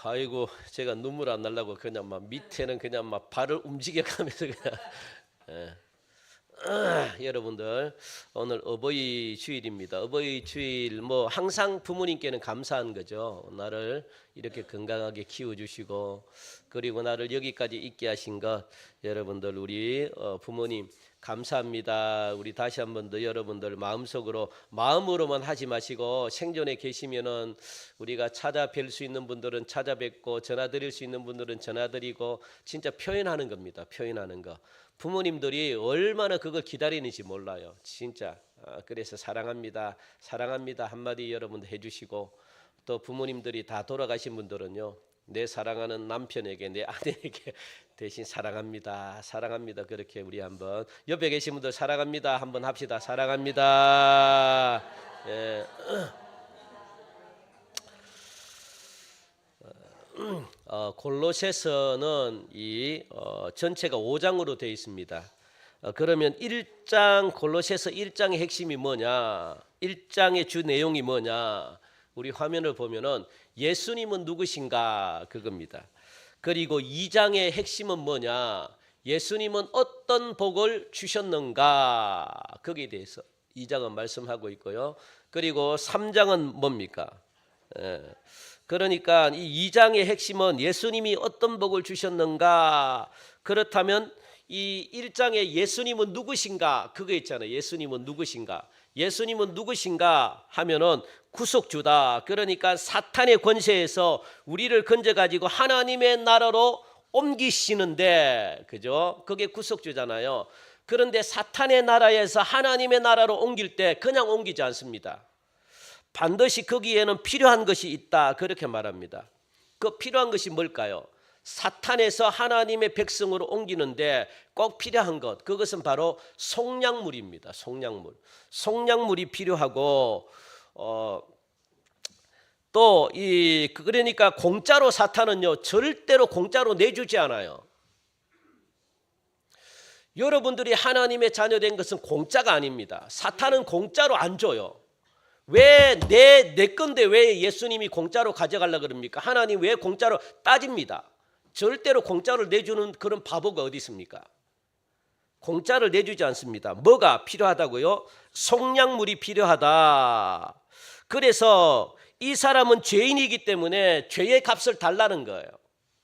아이고 제가 눈물 안 날라고 그냥 막 밑에는 그냥 막 발을 움직여가면서 그냥 여러분들 오늘 어버이 주일입니다. 어버이 주일 뭐 항상 부모님께는 감사한 거죠. 나를 이렇게 건강하게 키워주시고 그리고 나를 여기까지 있게 하신 것 여러분들 우리 부모님 감사합니다. 우리 다시 한 번 더 여러분들 마음으로만 하지 마시고 생존에 계시면은 우리가 찾아뵐 수 있는 분들은 찾아뵙고 전화 드릴 수 있는 분들은 전화 드리고 진짜 표현하는 겁니다. 표현하는 거. 부모님들이 얼마나 그걸 기다리는지 몰라요. 진짜. 그래서 사랑합니다. 사랑합니다. 한마디 여러분들 해주시고 또 부모님들이 다 돌아가신 분들은요. 내 사랑하는 남편에게 내 아내에게 대신 사랑합니다. 사랑합니다. 그렇게 우리 한번 옆에 계신 분들 사랑합니다. 한번 합시다. 사랑합니다. 예. 골로새서는 이 전체가 5장으로 되어 있습니다. 그러면 1장 골로새서 1장의 핵심이 뭐냐? 1장의 주 내용이 뭐냐? 우리 화면을 보면은 예수님은 누구신가 그겁니다. 그리고 2장의 핵심은 뭐냐? 예수님은 어떤 복을 주셨는가? 거기에 대해서 2장은 말씀하고 있고요. 그리고 3장은 뭡니까? 그러니까 이 2장의 핵심은 예수님이 어떤 복을 주셨는가? 그렇다면 이 1장에 예수님은 누구신가? 그거 있잖아요. 예수님은 누구신가? 예수님은 누구신가 하면은 구속주다. 그러니까 사탄의 권세에서 우리를 건져가지고 하나님의 나라로 옮기시는데, 그죠? 그게 구속주잖아요. 그런데 사탄의 나라에서 하나님의 나라로 옮길 때 그냥 옮기지 않습니다. 반드시 거기에는 필요한 것이 있다. 그렇게 말합니다. 그 필요한 것이 뭘까요? 사탄에서 하나님의 백성으로 옮기는데 꼭 필요한 것, 그것은 바로 속량물입니다. 속량물. 속량물이 필요하고 또 그러니까 공짜로 사탄은요 절대로 공짜로 내주지 않아요. 여러분들이 하나님의 자녀된 것은 공짜가 아닙니다. 사탄은 공짜로 안 줘요. 왜 내 건데 왜 예수님이 공짜로 가져가려고 그럽니까? 하나님 왜 공짜로 따집니다. 절대로 공짜를 내주는 그런 바보가 어디 있습니까? 공짜를 내주지 않습니다. 뭐가 필요하다고요? 속량물이 필요하다. 그래서 이 사람은 죄인이기 때문에 죄의 값을 달라는 거예요.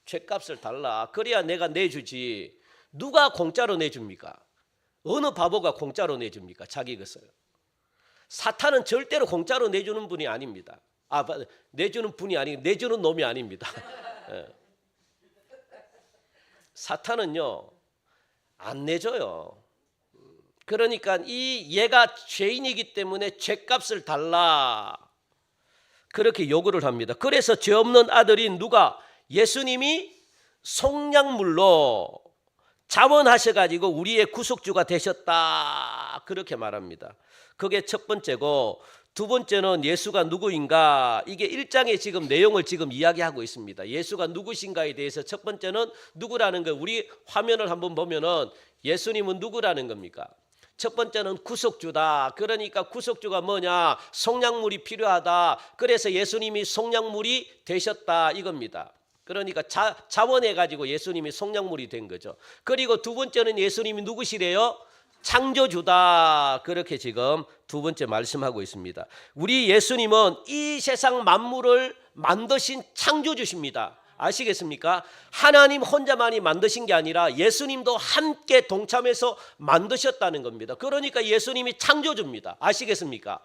죄값을 달라. 그래야 내가 내주지. 누가 공짜로 내줍니까? 어느 바보가 공짜로 내줍니까? 자기 것을. 사탄은 절대로 공짜로 내주는 분이 아닙니다. 내주는 분이 아니고 내주는 놈이 아닙니다. 사탄은요 안 내줘요. 그러니까 얘가 죄인이기 때문에 죄값을 달라 그렇게 요구를 합니다. 그래서 죄 없는 아들인 누가? 예수님이 속량물로 자원하셔가지고 우리의 구속주가 되셨다 그렇게 말합니다. 그게 첫 번째고, 두 번째는 예수가 누구인가? 이게 1장의 지금 내용을 지금 이야기하고 있습니다. 예수가 누구신가에 대해서 첫 번째는 누구라는 거. 우리 화면을 한번 보면은 예수님은 누구라는 겁니까? 첫 번째는 구속주다. 그러니까 구속주가 뭐냐? 속량물이 필요하다. 그래서 예수님이 속량물이 되셨다 이겁니다. 그러니까 자원해가지고 예수님이 속량물이 된 거죠. 그리고 두 번째는 예수님이 누구시래요? 창조주다. 그렇게 지금 두 번째 말씀하고 있습니다. 우리 예수님은 이 세상 만물을 만드신 창조주십니다. 아시겠습니까? 하나님 혼자만이 만드신 게 아니라 예수님도 함께 동참해서 만드셨다는 겁니다. 그러니까 예수님이 창조주입니다. 아시겠습니까?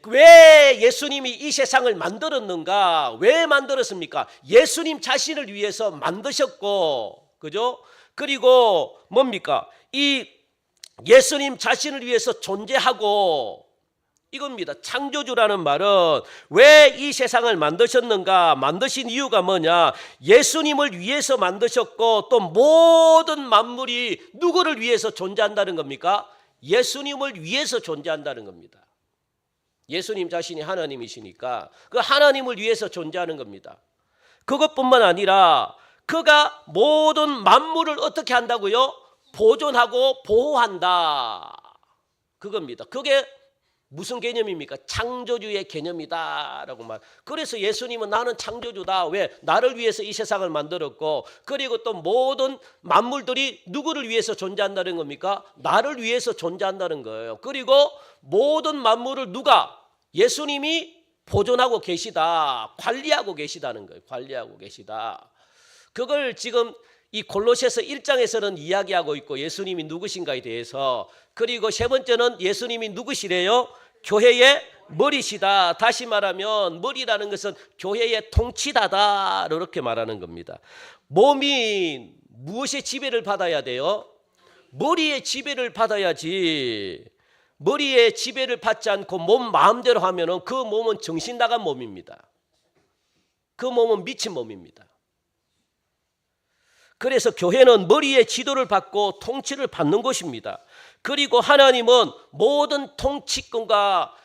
왜 예수님이 이 세상을 만들었는가? 왜 만들었습니까? 예수님 자신을 위해서 만드셨고, 그죠? 그리고 뭡니까? 이 예수님 자신을 위해서 존재하고 이겁니다. 창조주라는 말은 왜 이 세상을 만드셨는가? 만드신 이유가 뭐냐? 예수님을 위해서 만드셨고 또 모든 만물이 누구를 위해서 존재한다는 겁니까? 예수님을 위해서 존재한다는 겁니다. 예수님 자신이 하나님이시니까 그 하나님을 위해서 존재하는 겁니다. 그것뿐만 아니라 그가 모든 만물을 어떻게 한다고요? 보존하고 보호한다. 그겁니다. 그게 무슨 개념입니까? 창조주의 개념이다라고 말. 그래서 예수님은 나는 창조주다. 왜? 나를 위해서 이 세상을 만들었고, 그리고 또 모든 만물들이 누구를 위해서 존재한다는 겁니까? 나를 위해서 존재한다는 거예요. 그리고 모든 만물을 누가? 예수님이 보존하고 계시다. 관리하고 계시다는 거예요. 관리하고 계시다. 그걸 지금 이 골로새서 1장에서는 이야기하고 있고, 예수님이 누구신가에 대해서. 그리고 세 번째는 예수님이 누구시래요? 교회의 머리시다. 다시 말하면 머리라는 것은 교회의 통치다다, 이렇게 말하는 겁니다. 몸이 무엇의 지배를 받아야 돼요? 머리의 지배를 받아야지. 머리의 지배를 받지 않고 몸 마음대로 하면은 그 몸은 정신 나간 몸입니다. 그 몸은 미친 몸입니다. 그래서 교회는 머리의 지도를 받고 통치를 받는 것입니다. 그리고 하나님은 모든 통치권과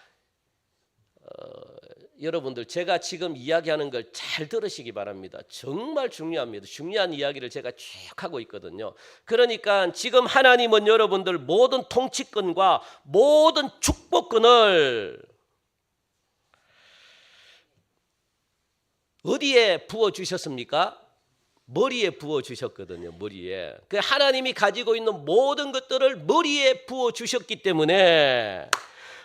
여러분들 제가 지금 이야기하는 걸 잘 들으시기 바랍니다. 정말 중요합니다. 중요한 이야기를 제가 쭉 하고 있거든요. 그러니까 지금 하나님은 여러분들 모든 통치권과 모든 축복권을 어디에 부어주셨습니까? 머리에 부어주셨거든요. 머리에. 그 하나님이 가지고 있는 모든 것들을 머리에 부어주셨기 때문에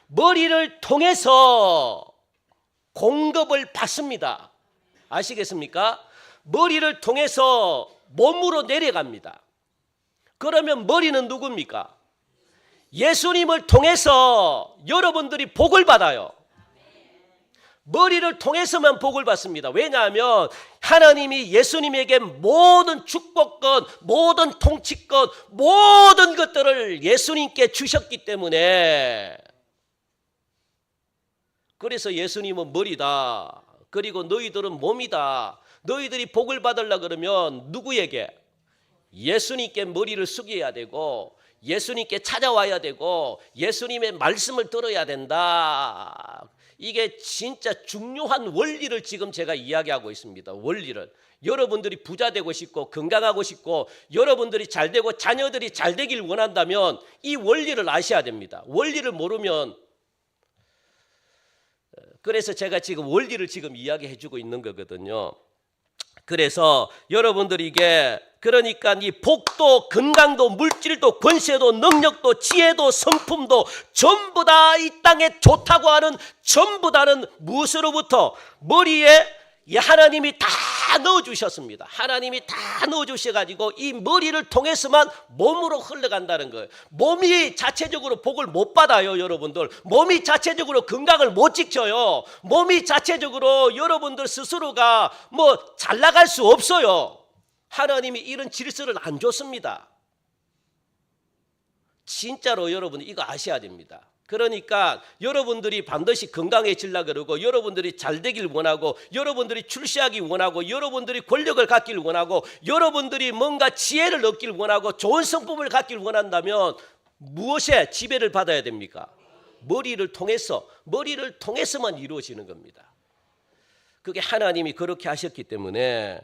머리를 통해서 공급을 받습니다. 아시겠습니까? 머리를 통해서 몸으로 내려갑니다. 그러면 머리는 누굽니까? 예수님을 통해서 여러분들이 복을 받아요. 머리를 통해서만 복을 받습니다. 왜냐하면 하나님이 예수님에게 모든 축복권, 모든 통치권, 모든 것들을 예수님께 주셨기 때문에. 그래서 예수님은 머리다. 그리고 너희들은 몸이다. 너희들이 복을 받으려고 그러면 누구에게? 예수님께 머리를 숙여야 되고, 예수님께 찾아와야 되고, 예수님의 말씀을 들어야 된다. 이게 진짜 중요한 원리를 지금 제가 이야기하고 있습니다. 원리를. 여러분들이 부자 되고 싶고 건강하고 싶고 여러분들이 잘 되고 자녀들이 잘 되길 원한다면 이 원리를 아셔야 됩니다. 원리를 모르면, 그래서 제가 지금 원리를 지금 이야기해 주고 있는 거거든요. 그래서 여러분들이 이게 그러니까 이 복도 건강도 물질도 권세도 능력도 지혜도 성품도 전부 다 이 땅에 좋다고 하는 전부 다는 무엇으로부터? 머리에 하나님이 다 넣어주셨습니다. 하나님이 다 넣어주셔가지고 이 머리를 통해서만 몸으로 흘러간다는 거예요. 몸이 자체적으로 복을 못 받아요. 여러분들 몸이 자체적으로 건강을 못 지켜요. 몸이 자체적으로 여러분들 스스로가 뭐 잘 나갈 수 없어요. 하나님이 이런 질서를 안 줬습니다. 진짜로 여러분 이거 아셔야 됩니다. 그러니까 여러분들이 반드시 건강해지려고 그러고 여러분들이 잘 되길 원하고 여러분들이 출세하기 원하고 여러분들이 권력을 갖길 원하고 여러분들이 뭔가 지혜를 얻길 원하고 좋은 성품을 갖길 원한다면 무엇에 지배를 받아야 됩니까? 머리를 통해서만 이루어지는 겁니다. 그게 하나님이 그렇게 하셨기 때문에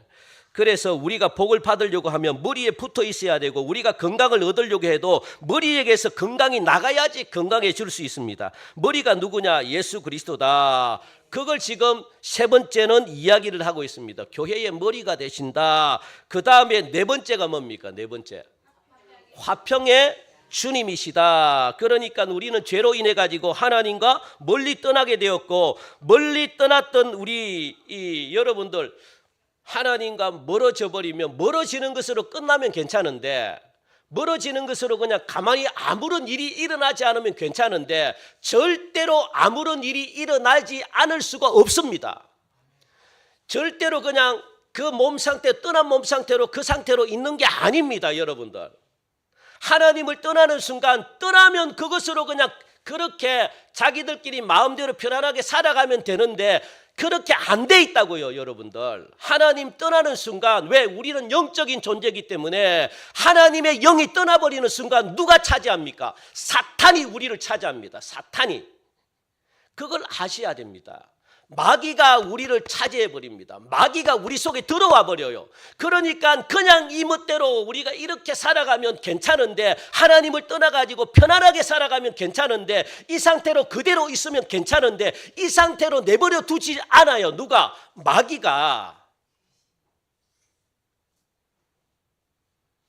그래서 우리가 복을 받으려고 하면 머리에 붙어 있어야 되고 우리가 건강을 얻으려고 해도 머리에게서 건강이 나가야지 건강해질 수 있습니다. 머리가 누구냐? 예수 그리스도다. 그걸 지금 세 번째는 이야기를 하고 있습니다. 교회의 머리가 되신다. 그 다음에 네 번째가 뭡니까? 네 번째. 화평의 주님이시다. 그러니까 우리는 죄로 인해 가지고 하나님과 멀리 떠나게 되었고 멀리 떠났던 우리 여러분들 하나님과 멀어져 버리면 멀어지는 것으로 끝나면 괜찮은데 멀어지는 것으로 그냥 가만히 아무런 일이 일어나지 않으면 괜찮은데 절대로 아무런 일이 일어나지 않을 수가 없습니다. 절대로 그냥 그 몸 상태 떠난 몸 상태로 그 상태로 있는 게 아닙니다. 여러분들 하나님을 떠나는 순간 떠나면 그것으로 그냥 그렇게 자기들끼리 마음대로 편안하게 살아가면 되는데 그렇게 안 돼 있다고요. 여러분들 하나님 떠나는 순간 왜? 우리는 영적인 존재이기 때문에 하나님의 영이 떠나버리는 순간 누가 차지합니까? 사탄이 우리를 차지합니다. 사탄이. 그걸 아셔야 됩니다. 마귀가 우리를 차지해 버립니다. 마귀가 우리 속에 들어와 버려요. 그러니까 그냥 이 멋대로 우리가 이렇게 살아가면 괜찮은데, 하나님을 떠나가지고 편안하게 살아가면 괜찮은데, 이 상태로 그대로 있으면 괜찮은데, 이 상태로 내버려 두지 않아요. 누가? 마귀가.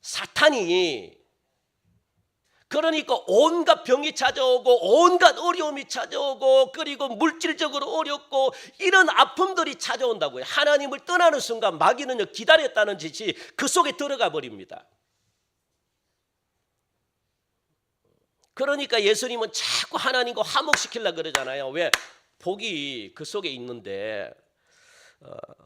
사탄이. 그러니까 온갖 병이 찾아오고 온갖 어려움이 찾아오고, 그리고 물질적으로 어렵고 이런 아픔들이 찾아온다고요. 하나님을 떠나는 순간 마귀는요, 기다렸다는 짓이 그 속에 들어가 버립니다. 그러니까 예수님은 자꾸 하나님과 화목시키려고 그러잖아요. 왜? 복이 그 속에 있는데.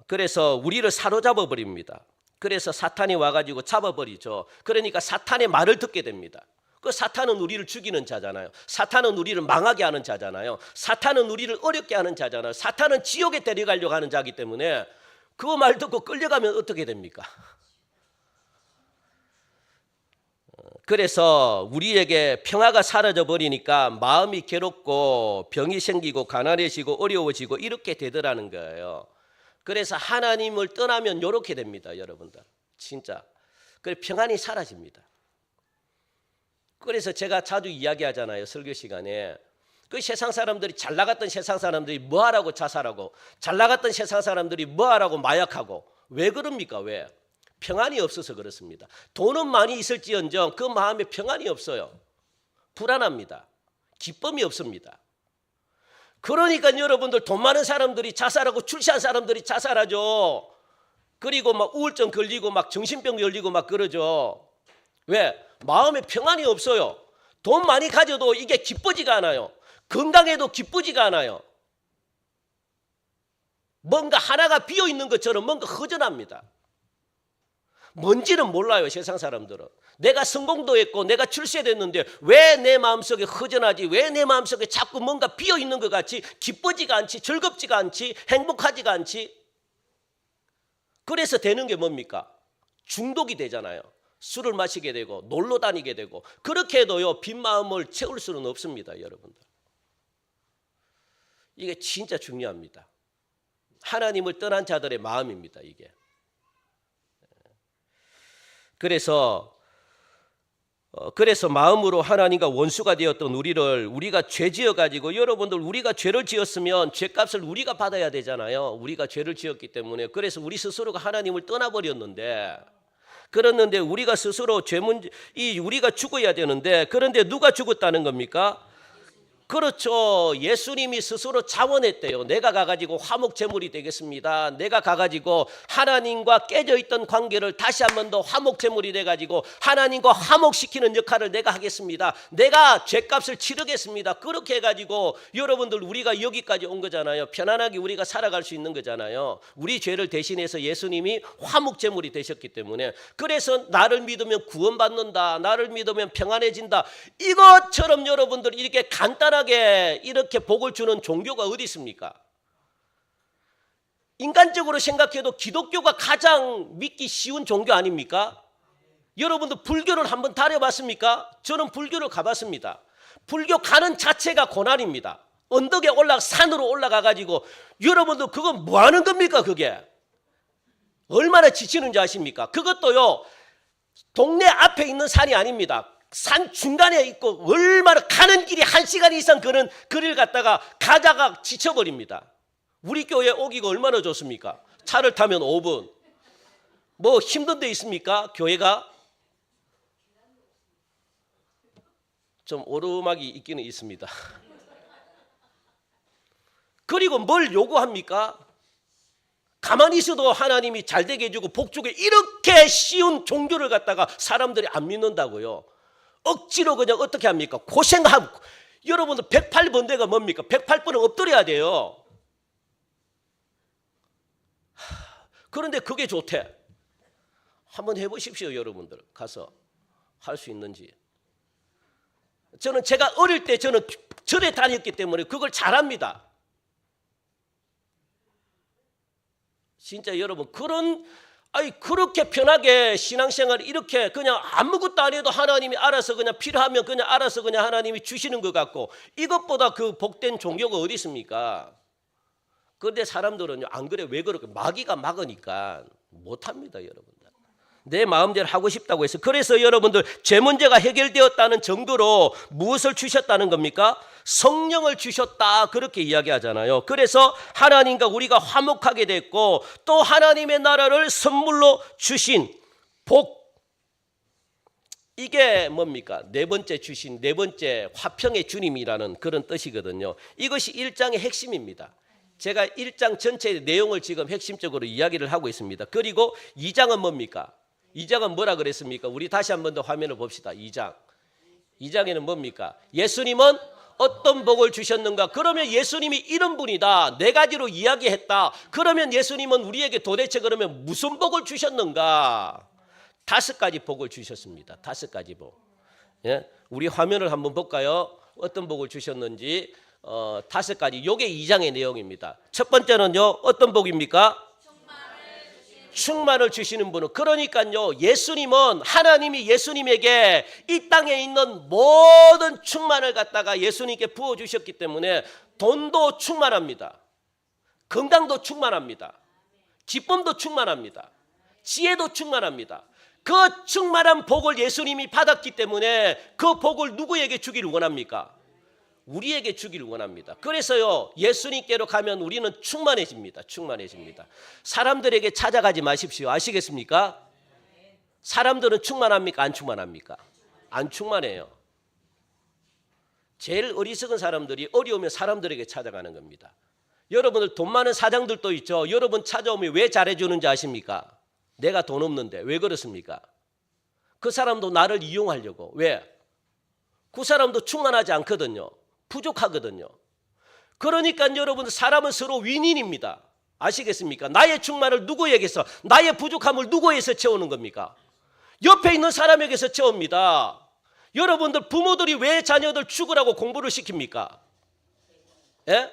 그래서 우리를 사로잡아 버립니다. 그래서 사탄이 와가지고 잡아버리죠. 그러니까 사탄의 말을 듣게 됩니다. 그 사탄은 우리를 죽이는 자잖아요. 사탄은 우리를 망하게 하는 자잖아요. 사탄은 우리를 어렵게 하는 자잖아요. 사탄은 지옥에 데려가려고 하는 자이기 때문에 그 말 듣고 끌려가면 어떻게 됩니까? 그래서 우리에게 평화가 사라져 버리니까 마음이 괴롭고 병이 생기고 가난해지고 어려워지고 이렇게 되더라는 거예요. 그래서 하나님을 떠나면 이렇게 됩니다, 여러분들. 진짜. 그래서 평안이 사라집니다. 그래서 제가 자주 이야기하잖아요, 설교 시간에. 그 세상 사람들이, 잘 나갔던 세상 사람들이 뭐하라고 자살하고, 잘 나갔던 세상 사람들이 뭐하라고 마약하고. 왜 그럽니까? 왜? 평안이 없어서 그렇습니다. 돈은 많이 있을지언정 그 마음에 평안이 없어요. 불안합니다. 기쁨이 없습니다. 그러니까 여러분들, 돈 많은 사람들이 자살하고 출세한 사람들이 자살하죠. 그리고 막 우울증 걸리고 막 정신병 걸리고 막 그러죠. 왜? 마음에 평안이 없어요. 돈 많이 가져도 이게 기쁘지가 않아요. 건강해도 기쁘지가 않아요. 뭔가 하나가 비어있는 것처럼 뭔가 허전합니다. 뭔지는 몰라요, 세상 사람들은. 내가 성공도 했고 내가 출세됐는데 왜 내 마음속에 허전하지? 왜 내 마음속에 자꾸 뭔가 비어있는 것 같이, 기쁘지가 않지, 즐겁지가 않지, 행복하지가 않지? 그래서 되는 게 뭡니까? 중독이 되잖아요. 술을 마시게 되고 놀러 다니게 되고. 그렇게 해도요, 빈 마음을 채울 수는 없습니다, 여러분들. 이게 진짜 중요합니다. 하나님을 떠난 자들의 마음입니다, 이게. 그래서 마음으로 하나님과 원수가 되었던 우리가 죄 지어가지고, 여러분들, 우리가 죄를 지었으면 죄값을 우리가 받아야 되잖아요. 우리가 죄를 지었기 때문에. 그래서 우리 스스로가 하나님을 떠나버렸는데, 그랬는데 우리가 스스로 우리가 죽어야 되는데, 그런데 누가 죽었다는 겁니까? 그렇죠. 예수님이 스스로 자원했대요. 내가 가가지고 화목제물이 되겠습니다. 내가 가가지고 하나님과 깨져있던 관계를 다시 한 번 더 화목제물이 돼가지고 하나님과 화목시키는 역할을 내가 하겠습니다. 내가 죄값을 치르겠습니다. 그렇게 해가지고 여러분들, 우리가 여기까지 온 거잖아요. 편안하게 우리가 살아갈 수 있는 거잖아요. 우리 죄를 대신해서 예수님이 화목제물이 되셨기 때문에. 그래서 나를 믿으면 구원받는다, 나를 믿으면 평안해진다, 이것처럼 여러분들 이렇게 간단하게 이렇게 복을 주는 종교가 어디 있습니까? 인간적으로 생각해도 기독교가 가장 믿기 쉬운 종교 아닙니까? 여러분들 불교를 한번 다녀봤습니까? 저는 불교를 가봤습니다. 불교 가는 자체가 고난입니다. 언덕에 산으로 올라가가지고, 여러분들 그건 뭐 하는 겁니까? 그게 얼마나 지치는지 아십니까? 그것도요, 동네 앞에 있는 산이 아닙니다. 산 중간에 있고, 얼마나 가는 길이 1시간 이상 거리를 갔다가 가다가 지쳐버립니다. 우리 교회 오기가 얼마나 좋습니까? 차를 타면 5분. 뭐 힘든 데 있습니까? 교회가? 좀 오르막이 있기는 있습니다. 그리고 뭘 요구합니까? 가만히 있어도 하나님이 잘 되게 해주고 복 주게, 이렇게 쉬운 종교를 갖다가 사람들이 안 믿는다고요. 억지로 그냥 어떻게 합니까? 고생하고. 여러분들 108번대가 뭡니까? 108번은 엎드려야 돼요. 그런데 그게 좋대. 한번 해보십시오, 여러분들. 가서 할 수 있는지. 제가 어릴 때 저는 절에 다녔기 때문에 그걸 잘합니다. 진짜 여러분, 그렇게 편하게 신앙생활을 이렇게 그냥 아무것도 안 해도 하나님이 알아서 그냥 필요하면 그냥 알아서 그냥 하나님이 주시는 것 같고, 이것보다 그 복된 종교가 어디 있습니까? 그런데 사람들은요 안 그래. 왜 그럴까? 마귀가 막으니까 못합니다. 여러분들. 내 마음대로 하고 싶다고 해서. 그래서 여러분들 죄 문제가 해결되었다는 정도로 무엇을 주셨다는 겁니까? 성령을 주셨다, 그렇게 이야기하잖아요. 그래서 하나님과 우리가 화목하게 됐고, 또 하나님의 나라를 선물로 주신 복, 이게 뭡니까? 네 번째 주신, 네 번째 화평의 주님이라는 그런 뜻이거든요. 이것이 1장의 핵심입니다. 제가 1장 전체의 내용을 지금 핵심적으로 이야기를 하고 있습니다. 그리고 2장은 뭡니까? 2장은 뭐라 그랬습니까? 우리 다시 한 번 더 화면을 봅시다. 2장에는 뭡니까? 예수님은 어떤 복을 주셨는가? 그러면 예수님이 이런 분이다, 네 가지로 이야기했다. 그러면 예수님은 우리에게 도대체 그러면 무슨 복을 주셨는가? 5가지 복을 주셨습니다. 5가지 복. 예? 우리 화면을 한번 볼까요? 어떤 복을 주셨는지. 5가지. 요게 2장의 내용입니다. 첫 번째는요, 어떤 복입니까? 충만을 주시는 분은, 그러니까요 예수님은, 하나님이 예수님에게 이 땅에 있는 모든 충만을 갖다가 예수님께 부어주셨기 때문에 돈도 충만합니다. 건강도 충만합니다. 기쁨도 충만합니다. 지혜도 충만합니다. 그 충만한 복을 예수님이 받았기 때문에 그 복을 누구에게 주기를 원합니까? 우리에게 주기를 원합니다. 그래서요 예수님께로 가면 우리는 충만해집니다. 충만해집니다. 사람들에게 찾아가지 마십시오. 아시겠습니까? 사람들은 충만합니까? 안 충만합니까? 안 충만해요. 제일 어리석은 사람들이 어려우면 사람들에게 찾아가는 겁니다. 여러분들 돈 많은 사장들도 있죠. 여러분 찾아오면 왜 잘해주는지 아십니까? 내가 돈 없는데. 왜 그렇습니까? 그 사람도 나를 이용하려고. 왜? 그 사람도 충만하지 않거든요. 부족하거든요. 그러니까 여러분, 사람은 서로 윈윈입니다. 아시겠습니까? 나의 충만을 누구에게서, 나의 부족함을 누구에게서 채우는 겁니까? 옆에 있는 사람에게서 채웁니다. 여러분들 부모들이 왜 자녀들 죽으라고 공부를 시킵니까? 예?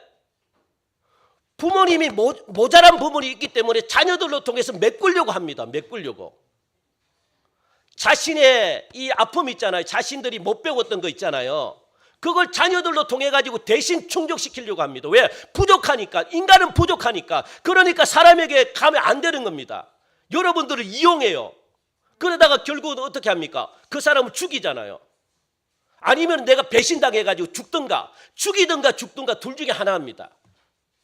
부모님이 모자란 부분이 있기 때문에 자녀들로 통해서 메꾸려고 합니다. 메꾸려고. 자신의 이 아픔 있잖아요. 자신들이 못 배웠던 거 있잖아요. 그걸 자녀들로 통해 가지고 대신 충족시키려고 합니다. 왜? 부족하니까. 인간은 부족하니까. 그러니까 사람에게 가면 안 되는 겁니다. 여러분들을 이용해요. 그러다가 결국은 어떻게 합니까? 그 사람을 죽이잖아요. 아니면 내가 배신당해 가지고 죽든가, 죽이든가 죽든가 둘 중에 하나입니다.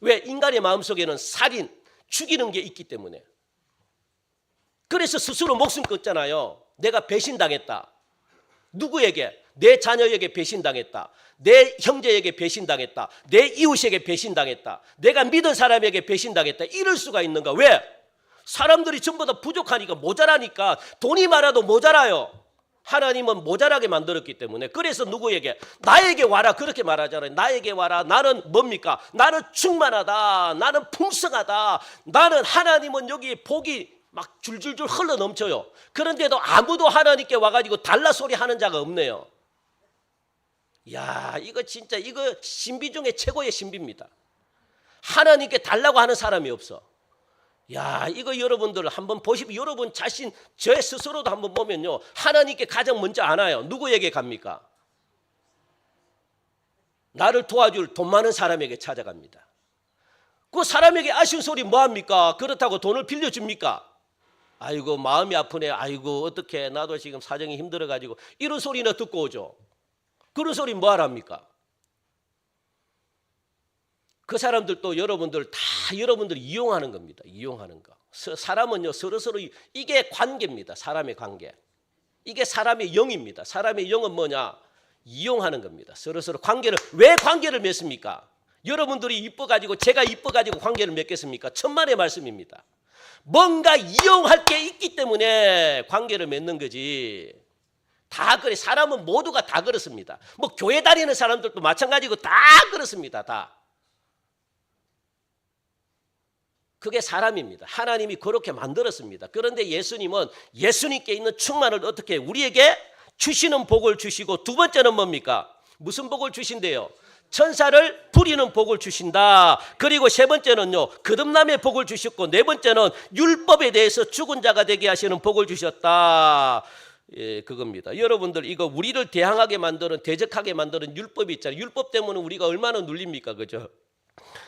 왜? 인간의 마음속에는 살인, 죽이는 게 있기 때문에. 그래서 스스로 목숨 끊잖아요. 내가 배신당했다. 누구에게? 내 자녀에게 배신당했다. 내 형제에게 배신당했다. 내 이웃에게 배신당했다. 내가 믿은 사람에게 배신당했다. 이럴 수가 있는가? 왜? 사람들이 전부 다 부족하니까, 모자라니까. 돈이 많아도 모자라요. 하나님은 모자라게 만들었기 때문에. 그래서 누구에게? 나에게 와라, 그렇게 말하잖아요. 나에게 와라. 나는 뭡니까? 나는 충만하다. 나는 풍성하다. 나는, 하나님은 여기 복이 막 줄줄줄 흘러 넘쳐요. 그런데도 아무도 하나님께 와가지고 달라 소리 하는 자가 없네요. 야, 이거 진짜, 이거 신비 중에 최고의 신비입니다. 하나님께 달라고 하는 사람이 없어. 야, 이거 여러분들 한번 보시면, 여러분 자신, 저 스스로도 한번 보면요, 하나님께 가장 먼저 안아요. 누구에게 갑니까? 나를 도와줄 돈 많은 사람에게 찾아갑니다. 그 사람에게 아쉬운 소리 뭐합니까? 그렇다고 돈을 빌려줍니까? 아이고 마음이 아프네. 아이고 어떡해, 나도 지금 사정이 힘들어가지고. 이런 소리나 듣고 오죠. 그런 소리 뭐 하랍니까? 그 사람들도 여러분들 다 여러분들 이용하는 겁니다. 이용하는 거. 사람은요 서로서로, 이게 관계입니다. 사람의 관계. 이게 사람의 영입니다. 사람의 영은 뭐냐? 이용하는 겁니다. 서로서로 관계를. 왜 관계를 맺습니까? 여러분들이 이뻐가지고, 제가 이뻐가지고 관계를 맺겠습니까? 천만의 말씀입니다. 뭔가 이용할 게 있기 때문에 관계를 맺는 거지. 다 그래. 사람은 모두가 다 그렇습니다. 뭐 교회 다니는 사람들도 마찬가지고 다 그렇습니다. 다. 그게 사람입니다. 하나님이 그렇게 만들었습니다. 그런데 예수님은 예수님께 있는 충만을 어떻게 우리에게 주시는 복을 주시고, 두 번째는 뭡니까? 무슨 복을 주신대요? 천사를 부리는 복을 주신다. 그리고 세 번째는요, 거듭남의 복을 주셨고, 네 번째는 율법에 대해서 죽은 자가 되게 하시는 복을 주셨다. 예, 그겁니다. 여러분들, 이거 우리를 대항하게 만드는, 대적하게 만드는 율법이 있잖아요. 율법 때문에 우리가 얼마나 눌립니까? 그죠?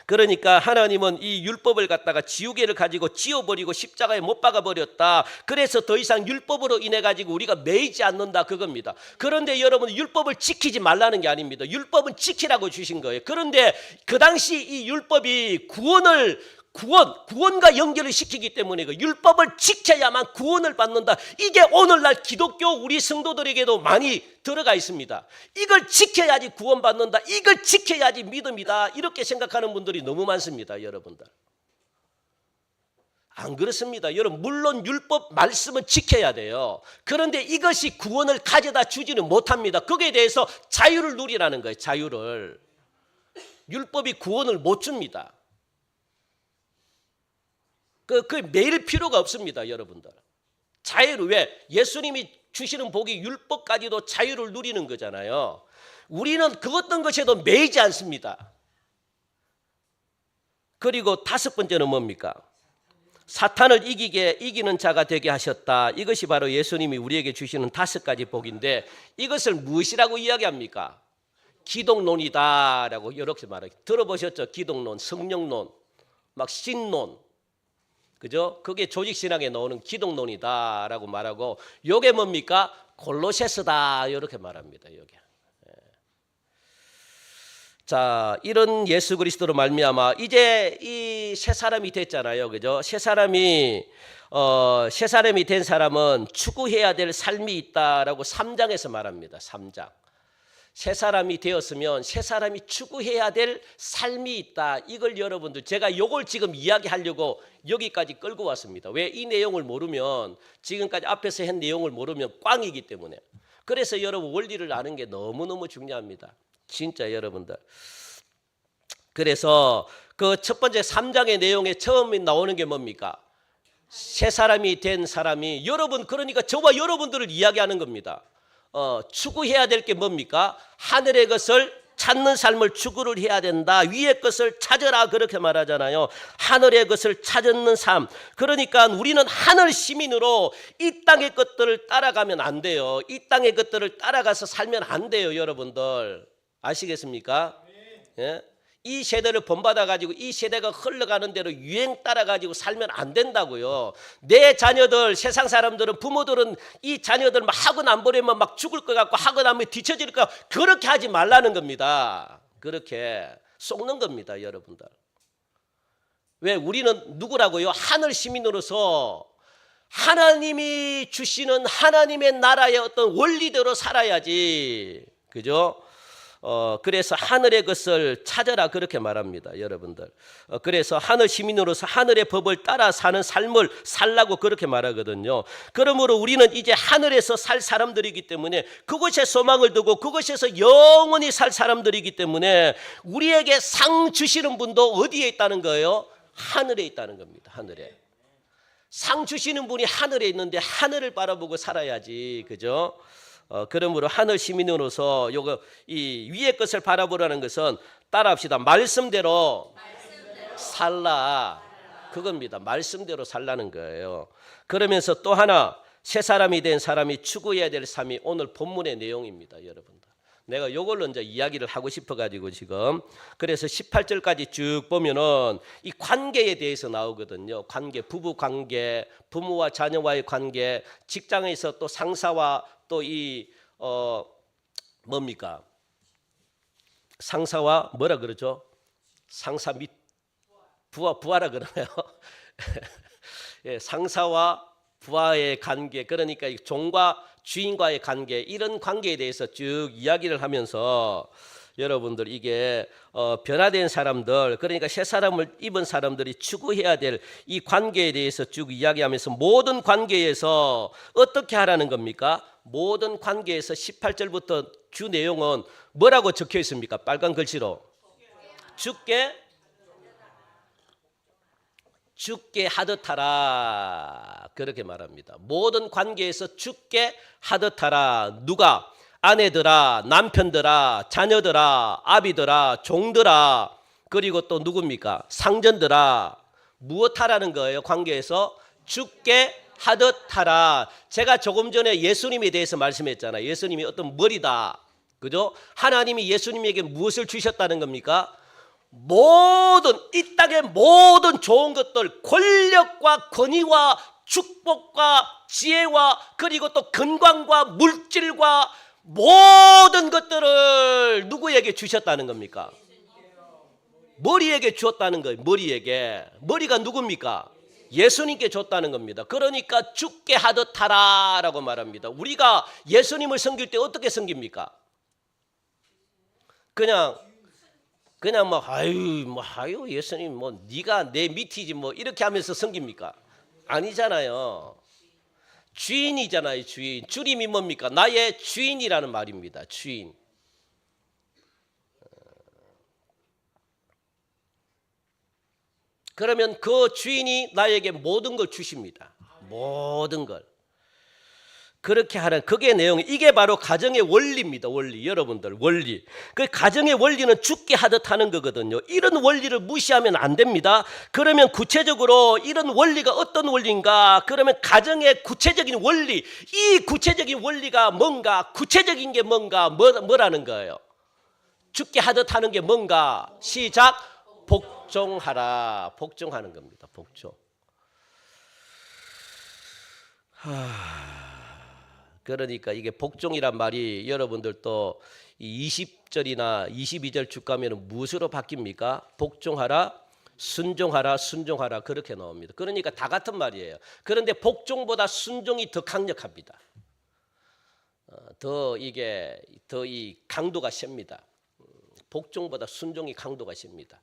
그러니까 하나님은 이 율법을 갖다가 지우개를 가지고 지워버리고 십자가에 못 박아버렸다. 그래서 더 이상 율법으로 인해 가지고 우리가 매이지 않는다 그겁니다. 그런데 여러분 율법을 지키지 말라는 게 아닙니다. 율법은 지키라고 주신 거예요. 그런데 그 당시 이 율법이 구원과 연결을 시키기 때문에 그 율법을 지켜야만 구원을 받는다. 이게 오늘날 기독교 우리 성도들에게도 많이 들어가 있습니다. 이걸 지켜야지 구원받는다. 이걸 지켜야지 믿음이다. 이렇게 생각하는 분들이 너무 많습니다. 여러분들. 안 그렇습니다. 여러분 물론 율법 말씀은 지켜야 돼요. 그런데 이것이 구원을 가져다 주지는 못합니다. 거기에 대해서 자유를 누리라는 거예요. 자유를. 율법이 구원을 못 줍니다. 그 매일 필요가 없습니다. 여러분들. 자유를 왜? 예수님이 주시는 복이 율법까지도 자유를 누리는 거잖아요. 우리는 그 어떤 것에도 매이지 않습니다. 그리고 다섯 번째는 뭡니까? 사탄을 이기는 자가 되게 하셨다. 이것이 바로 예수님이 우리에게 주시는 다섯 가지 복인데 이것을 무엇이라고 이야기합니까? 기독론이다라고 이렇게 말해요. 들어보셨죠? 기독론, 성령론, 막 신론. 그죠? 그게 조직신학에 나오는 기독론이다라고 말하고 요게 뭡니까? 골로새서다 이렇게 말합니다. 요게. 자, 이런 예수 그리스도로 말미암아 이제 이 새 사람이 됐잖아요. 그죠? 새 사람이 된 사람은 추구해야 될 삶이 있다라고 3장에서 말합니다. 3장. 새 사람이 되었으면 새 사람이 추구해야 될 삶이 있다. 이걸 여러분들 제가 요걸 지금 이야기하려고 여기까지 끌고 왔습니다. 왜? 이 내용을 모르면 지금까지 앞에서 한 내용을 모르면 꽝이기 때문에. 그래서 여러분 원리를 아는 게 너무너무 중요합니다. 진짜 여러분들. 그래서 그 첫 번째 3장의 내용에 처음에 나오는 게 뭡니까? 새 사람이 된 사람이 여러분 그러니까 저와 여러분들을 이야기하는 겁니다. 추구해야 될 게 뭡니까? 하늘의 것을 찾는 삶을 추구를 해야 된다. 위의 것을 찾으라 그렇게 말하잖아요. 하늘의 것을 찾는 삶. 그러니까 우리는 하늘 시민으로 이 땅의 것들을 따라가면 안 돼요. 이 땅의 것들을 따라가서 살면 안 돼요. 여러분들 아시겠습니까? 예? 이 세대를 본받아가지고 이 세대가 흘러가는 대로 유행 따라가지고 살면 안 된다고요. 내 자녀들, 세상 사람들은 부모들은 이 자녀들 막 학원 안 보내면 막 죽을 것 같고 학원 안 보면 뒤처질 것 같고 그렇게 하지 말라는 겁니다. 그렇게 속는 겁니다. 여러분들. 왜? 우리는 누구라고요? 하늘 시민으로서 하나님이 주시는 하나님의 나라의 어떤 원리대로 살아야지. 그죠? 그래서 하늘의 것을 찾아라 그렇게 말합니다. 여러분들. 그래서 하늘 시민으로서 하늘의 법을 따라 사는 삶을 살라고 그렇게 말하거든요. 그러므로 우리는 이제 하늘에서 살 사람들이기 때문에 그곳에 소망을 두고 그곳에서 영원히 살 사람들이기 때문에 우리에게 상 주시는 분도 어디에 있다는 거예요? 하늘에 있다는 겁니다. 하늘에. 상 주시는 분이 하늘에 있는데 하늘을 바라보고 살아야지. 그죠? 그러므로 하늘 시민으로서 이 위의 것을 바라보라는 것은 따라합시다. 말씀대로 살라. 그겁니다. 말씀대로 살라는 거예요. 그러면서 또 하나 새 사람이 된 사람이 추구해야 될 삶이 오늘 본문의 내용입니다. 여러분들. 내가 이걸로 이제 이야기를 하고 싶어가지고 지금 그래서 18절까지 쭉 보면은 이 관계에 대해서 나오거든요. 관계, 부부 관계, 부모와 자녀와의 관계, 직장에서 또 상사와 또 이 뭡니까? 상사와 뭐라 그러죠? 상사 및 부하라 그러나요? 예, 상사와 부하의 관계, 그러니까 종과 주인과의 관계, 이런 관계에 대해서 쭉 이야기를 하면서 여러분들 이게 변화된 사람들, 그러니까 새 사람을 입은 사람들이 추구해야 될 이 관계에 대해서 쭉 이야기하면서 모든 관계에서 어떻게 하라는 겁니까? 모든 관계에서 18절부터 주 내용은 뭐라고 적혀 있습니까? 빨간 글씨로 죽게 하듯 하라 그렇게 말합니다. 모든 관계에서 죽게 하듯 하라. 누가? 아내들아, 남편들아, 자녀들아, 아비들아, 종들아, 그리고 또 누굽니까? 상전들아. 무엇 하라는 거예요? 관계에서 죽게 하듯 하라. 제가 조금 전에 예수님에 대해서 말씀했잖아요. 예수님이 어떤 머리다. 그죠? 하나님이 예수님에게 무엇을 주셨다는 겁니까? 모든 이 땅의 모든 좋은 것들, 권력과 권위와 축복과 지혜와 그리고 또 건강과 물질과 모든 것들을 누구에게 주셨다는 겁니까? 머리에게 주었다는 거예요. 머리에게. 머리가 누굽니까? 예수님께 줬다는 겁니다. 그러니까 죽게 하듯 하라라고 말합니다. 우리가 예수님을 섬길 때 어떻게 섬깁니까? 그냥 아유 예수님 네가 내 밑이지 이렇게 하면서 섬깁니까? 아니잖아요. 주인이잖아요. 주인. 주님이 뭡니까? 나의 주인이라는 말입니다. 주인. 그러면 그 주인이 나에게 모든 걸 주십니다. 모든 걸. 그렇게 하는 그게 내용이 이게 바로 가정의 원리입니다. 원리. 여러분들 원리. 그 가정의 원리는 죽게 하듯 하는 거거든요. 이런 원리를 무시하면 안 됩니다. 그러면 구체적으로 이런 원리가 어떤 원리인가? 그러면 가정의 구체적인 원리. 이 구체적인 원리가 뭔가? 구체적인 게 뭔가? 뭐라는 거예요? 죽게 하듯 하는 게 뭔가? 시작. 복종하라. 복종하는 겁니다. 복종. 그러니까 이게 복종이란 말이 여러분들도 20절이나 22절 쭉 가면 무엇으로 바뀝니까? 복종하라, 순종하라, 순종하라 그렇게 나옵니다. 그러니까 다 같은 말이에요. 그런데 복종보다 순종이 더 강력합니다. 더 이 강도가 셉니다. 복종보다 순종이 강도가 셉니다.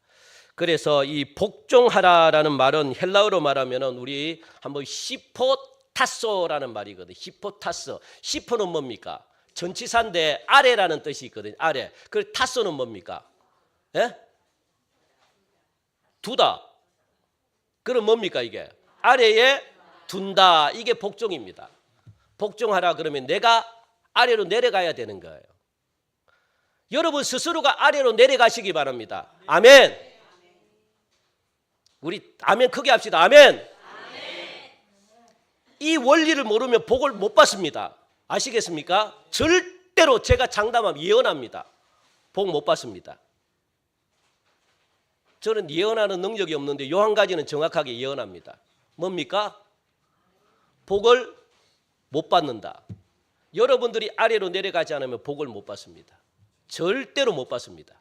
그래서 이 복종하라라는 말은 헬라어로 말하면은 우리 한번 히포타소라는 말이거든요. 히포타소. 히포는 뭡니까? 전치사인데 아래라는 뜻이 있거든요. 아래. 그 타소는 뭡니까? 예? 두다. 그럼 뭡니까 이게? 아래에 둔다. 이게 복종입니다. 복종하라 그러면 내가 아래로 내려가야 되는 거예요. 여러분 스스로가 아래로 내려가시기 바랍니다. 아멘. 우리 아멘 크게 합시다. 아멘. 이 원리를 모르면 복을 못 받습니다. 아시겠습니까? 절대로 제가 장담하면 예언합니다. 복 못 받습니다. 저는 예언하는 능력이 없는데 요 한 가지는 정확하게 예언합니다. 뭡니까? 복을 못 받는다. 여러분들이 아래로 내려가지 않으면 복을 못 받습니다. 절대로 못 받습니다.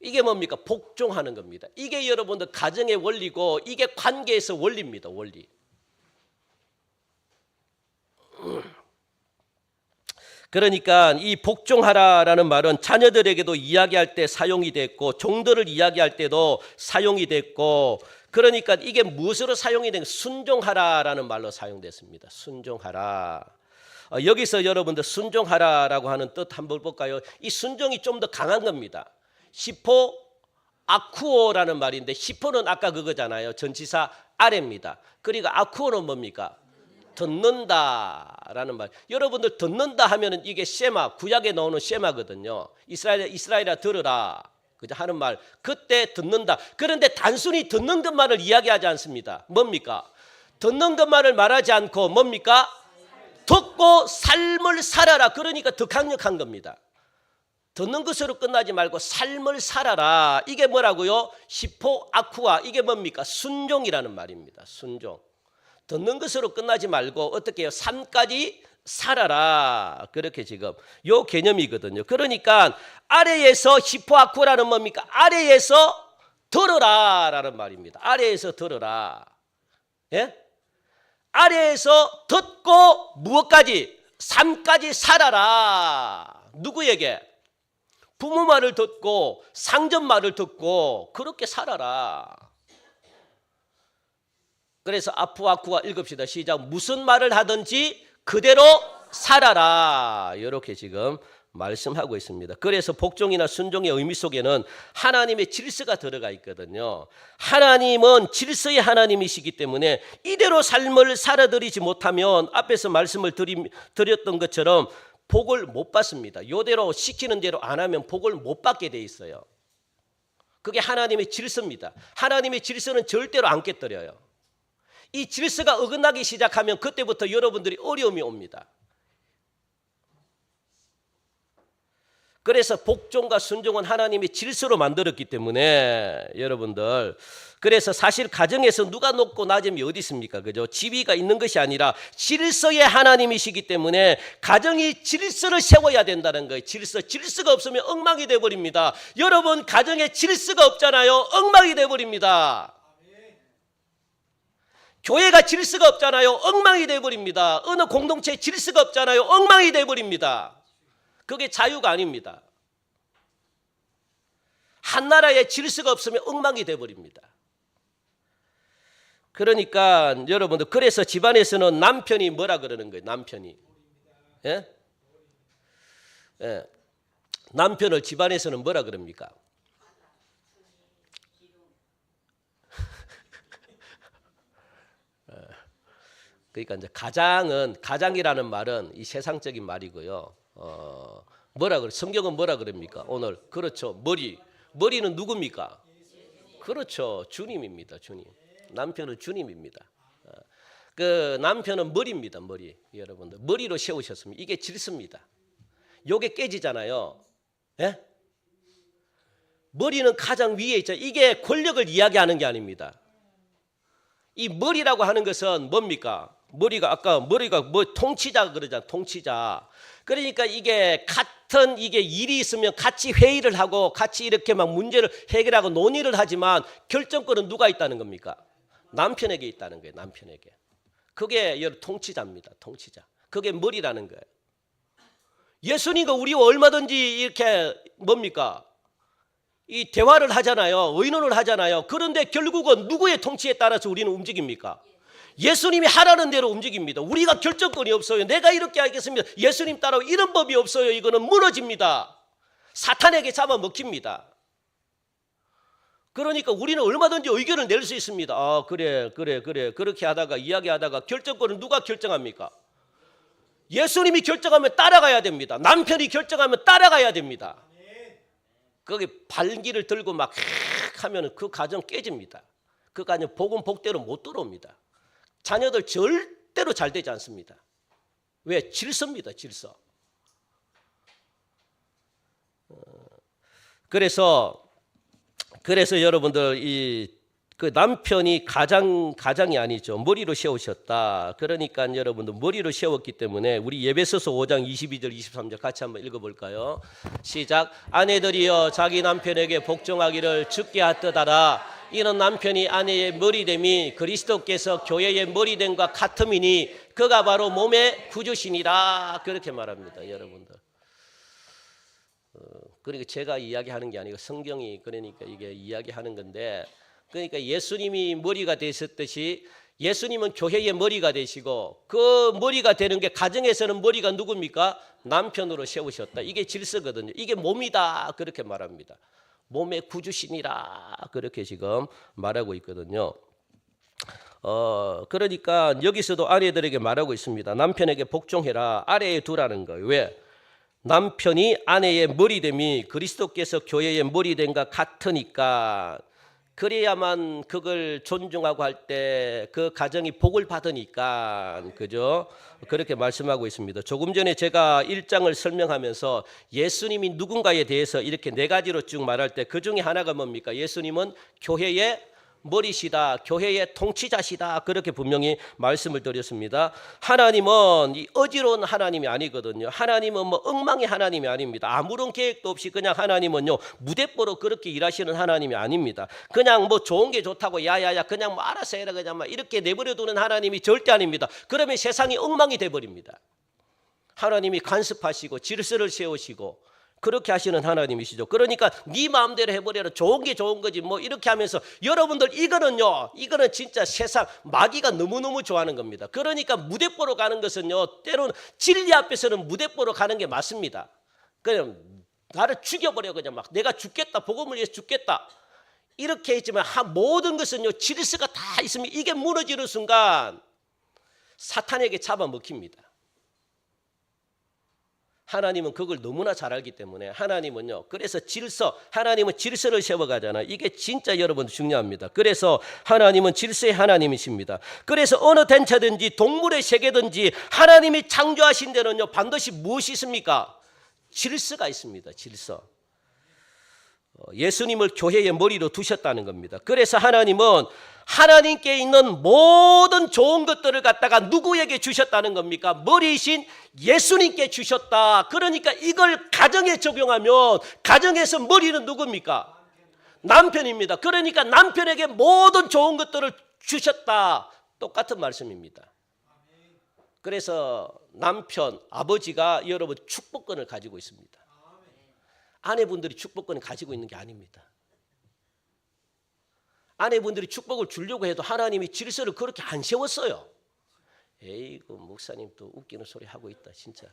이게 뭡니까? 복종하는 겁니다. 이게 여러분들 가정의 원리고 이게 관계에서 원리입니다. 원리. 그러니까 이 복종하라라는 말은 자녀들에게도 이야기할 때 사용이 됐고 종들을 이야기할 때도 사용이 됐고 그러니까 이게 무엇으로 사용이 된 순종하라라는 말로 사용됐습니다. 순종하라. 여기서 여러분들 순종하라라고 하는 뜻 한번 볼까요? 이 순종이 좀 더 강한 겁니다. 히포 아쿠오라는 말인데 히포는 아까 그거잖아요. 전치사 아래입니다. 그리고 아쿠오는 뭡니까? 듣는다라는 말. 여러분들 듣는다 하면은 이게 쉐마 구약에 나오는 쉐마거든요. 이스라엘아 들으라. 그죠? 하는 말. 그때 듣는다. 그런데 단순히 듣는 것만을 이야기하지 않습니다. 뭡니까? 듣는 것만을 말하지 않고 뭡니까? 듣고 삶을 살아라. 그러니까 더 강력한 겁니다. 듣는 것으로 끝나지 말고 삶을 살아라. 이게 뭐라고요? 히포 아쿠아. 이게 뭡니까? 순종이라는 말입니다. 순종. 듣는 것으로 끝나지 말고 어떻게 해요? 삶까지 살아라. 그렇게 지금 요 개념이거든요. 그러니까 아래에서 히포 아쿠아라는 뭡니까? 아래에서 들어라라는 말입니다. 아래에서 들어라. 예? 아래에서 듣고 무엇까지? 삶까지 살아라. 누구에게? 부모 말을 듣고 상전 말을 듣고 그렇게 살아라. 그래서 아프아쿠가 읽읍시다. 시작. 무슨 말을 하든지 그대로 살아라. 이렇게 지금 말씀하고 있습니다. 그래서 복종이나 순종의 의미 속에는 하나님의 질서가 들어가 있거든요. 하나님은 질서의 하나님이시기 때문에 이대로 삶을 살아들이지 못하면 앞에서 말씀을 드렸던 것처럼 복을 못 받습니다. 이대로 시키는 대로 안 하면 복을 못 받게 돼 있어요. 그게 하나님의 질서입니다. 하나님의 질서는 절대로 안 깨뜨려요. 이 질서가 어긋나기 시작하면 그때부터 여러분들이 어려움이 옵니다. 그래서 복종과 순종은 하나님이 질서로 만들었기 때문에 여러분들, 그래서 사실 가정에서 누가 높고 낮음이 어디 있습니까? 그죠? 지위가 있는 것이 아니라 질서의 하나님이시기 때문에 가정이 질서를 세워야 된다는 거예요. 질서가 없으면 엉망이 돼 버립니다. 여러분, 가정에 질서가 없잖아요. 엉망이 돼 버립니다. 교회가 질서가 없잖아요. 엉망이 돼 버립니다. 어느 공동체에 질서가 없잖아요. 엉망이 돼 버립니다. 그게 자유가 아닙니다. 한 나라에 질서가 없으면 엉망이 돼 버립니다. 그러니까 여러분들, 그래서 집안에서는 남편이 뭐라 그러는 거예요? 남편이, 예? 예. 남편을 집안에서는 뭐라 그럽니까? 그러니까 이제 가장이라는 말은 이 세상적인 말이고요. 뭐라 그래? 성경은 뭐라 그럽니까? 오늘 그렇죠. 머리는 누굽니까? 그렇죠. 주님입니다. 주님. 남편은 주님입니다. 그 남편은 머리입니다. 머리. 여러분들 머리로 세우셨습니다. 이게 질서입니다. 요게 깨지잖아요. 예? 머리는 가장 위에 있죠. 이게 권력을 이야기하는 게 아닙니다. 이 머리라고 하는 것은 뭡니까? 머리가 뭐 통치자 그러잖아. 통치자. 그러니까 이게 같은 이게 일이 있으면 같이 회의를 하고 같이 이렇게 막 문제를 해결하고 논의를 하지만 결정권은 누가 있다는 겁니까? 남편에게 있다는 거예요. 남편에게. 그게 통치자입니다. 통치자. 그게 머리라는 거예요. 예수님과 우리와 얼마든지 이렇게 뭡니까? 이 대화를 하잖아요. 의논을 하잖아요. 그런데 결국은 누구의 통치에 따라서 우리는 움직입니까? 예수님이 하라는 대로 움직입니다. 우리가 결정권이 없어요. 내가 이렇게 하겠습니다. 예수님 따라 이런 법이 없어요. 이거는 무너집니다. 사탄에게 잡아먹힙니다. 그러니까 우리는 얼마든지 의견을 낼 수 있습니다. 아, 그래. 그렇게 하다가 이야기하다가 결정권은 누가 결정합니까? 예수님이 결정하면 따라가야 됩니다. 남편이 결정하면 따라가야 됩니다. 거기 발기를 들고 막 하면 그 가정 깨집니다. 그 가정 복은 복대로 못 들어옵니다. 자녀들 절대로 잘 되지 않습니다. 왜? 질서입니다. 질서. 그래서 여러분들 그 남편이 가장이 아니죠. 머리로 세우셨다. 그러니까 여러분들 머리로 세웠기 때문에 우리 예배서서 5장 22절 23절 같이 한번 읽어볼까요? 시작. 아내들이여 자기 남편에게 복종하기를 주께 하듯하라. 이는 남편이 아내의 머리됨이 그리스도께서 교회의 머리됨과 같음이니 그가 바로 몸의 구주시니라. 그렇게 말합니다. 여러분들. 그러니까 제가 이야기하는 게 아니고 성경이 그러니까 이게 이야기하는 건데, 그러니까 예수님이 머리가 되셨듯이 예수님은 교회의 머리가 되시고 그 머리가 되는 게 가정에서는 머리가 누굽니까? 남편으로 세우셨다. 이게 질서거든요. 이게 몸이다. 그렇게 말합니다. 몸의 구주신이라 그렇게 지금 말하고 있거든요. 그러니까 여기서도 아내들에게 말하고 있습니다. 남편에게 복종해라. 아래에 두라는 거예요. 왜? 남편이 아내의 머리됨이 그리스도께서 교회의 머리됨과 같으니까, 그래야만 그걸 존중하고 할 때 그 가정이 복을 받으니까, 그죠? 그렇게 말씀하고 있습니다. 조금 전에 제가 1장을 설명하면서 예수님이 누군가에 대해서 이렇게 네 가지로 쭉 말할 때 그 중에 하나가 뭡니까? 예수님은 교회의 머리시다, 교회의 통치자시다, 그렇게 분명히 말씀을 드렸습니다. 하나님은 이 어지러운 하나님이 아니거든요. 하나님은 뭐 엉망의 하나님이 아닙니다. 아무런 계획도 없이 그냥 하나님은요 무대뽀로 그렇게 일하시는 하나님이 아닙니다. 그냥 뭐 좋은 게 좋다고 야야야 그냥 뭐 알아서 해라 그냥 막 이렇게 내버려 두는 하나님이 절대 아닙니다. 그러면 세상이 엉망이 돼버립니다. 하나님이 간섭하시고 질서를 세우시고 그렇게 하시는 하나님이시죠. 그러니까 네 마음대로 해버려라. 좋은 게 좋은 거지 뭐 이렇게 하면서, 여러분들 이거는 진짜 세상 마귀가 너무너무 좋아하는 겁니다. 그러니까 무대뽀로 가는 것은요 때로는 진리 앞에서는 무대뽀로 가는 게 맞습니다. 그냥 나를 죽여버려, 그냥 막 내가 죽겠다, 복음을 위해서 죽겠다 이렇게 했지만 모든 것은요 질서가 다 있으면 이게 무너지는 순간 사탄에게 잡아먹힙니다. 하나님은 그걸 너무나 잘 알기 때문에 하나님은요, 그래서 하나님은 질서를 세워가잖아요. 이게 진짜 여러분 중요합니다. 그래서 하나님은 질서의 하나님이십니다. 그래서 어느 단체든지 동물의 세계든지 하나님이 창조하신 데는요 반드시 무엇이 있습니까? 질서가 있습니다. 질서. 예수님을 교회의 머리로 두셨다는 겁니다. 그래서 하나님은 하나님께 있는 모든 좋은 것들을 갖다가 누구에게 주셨다는 겁니까? 머리이신 예수님께 주셨다. 그러니까 이걸 가정에 적용하면 가정에서 머리는 누굽니까? 남편입니다. 그러니까 남편에게 모든 좋은 것들을 주셨다. 똑같은 말씀입니다. 그래서 남편, 아버지가 여러분 축복권을 가지고 있습니다. 아내분들이 축복권을 가지고 있는 게 아닙니다. 아내분들이 축복을 주려고 해도 하나님이 질서를 그렇게 안 세웠어요. 에이구, 목사님 또 웃기는 소리 하고 있다 진짜.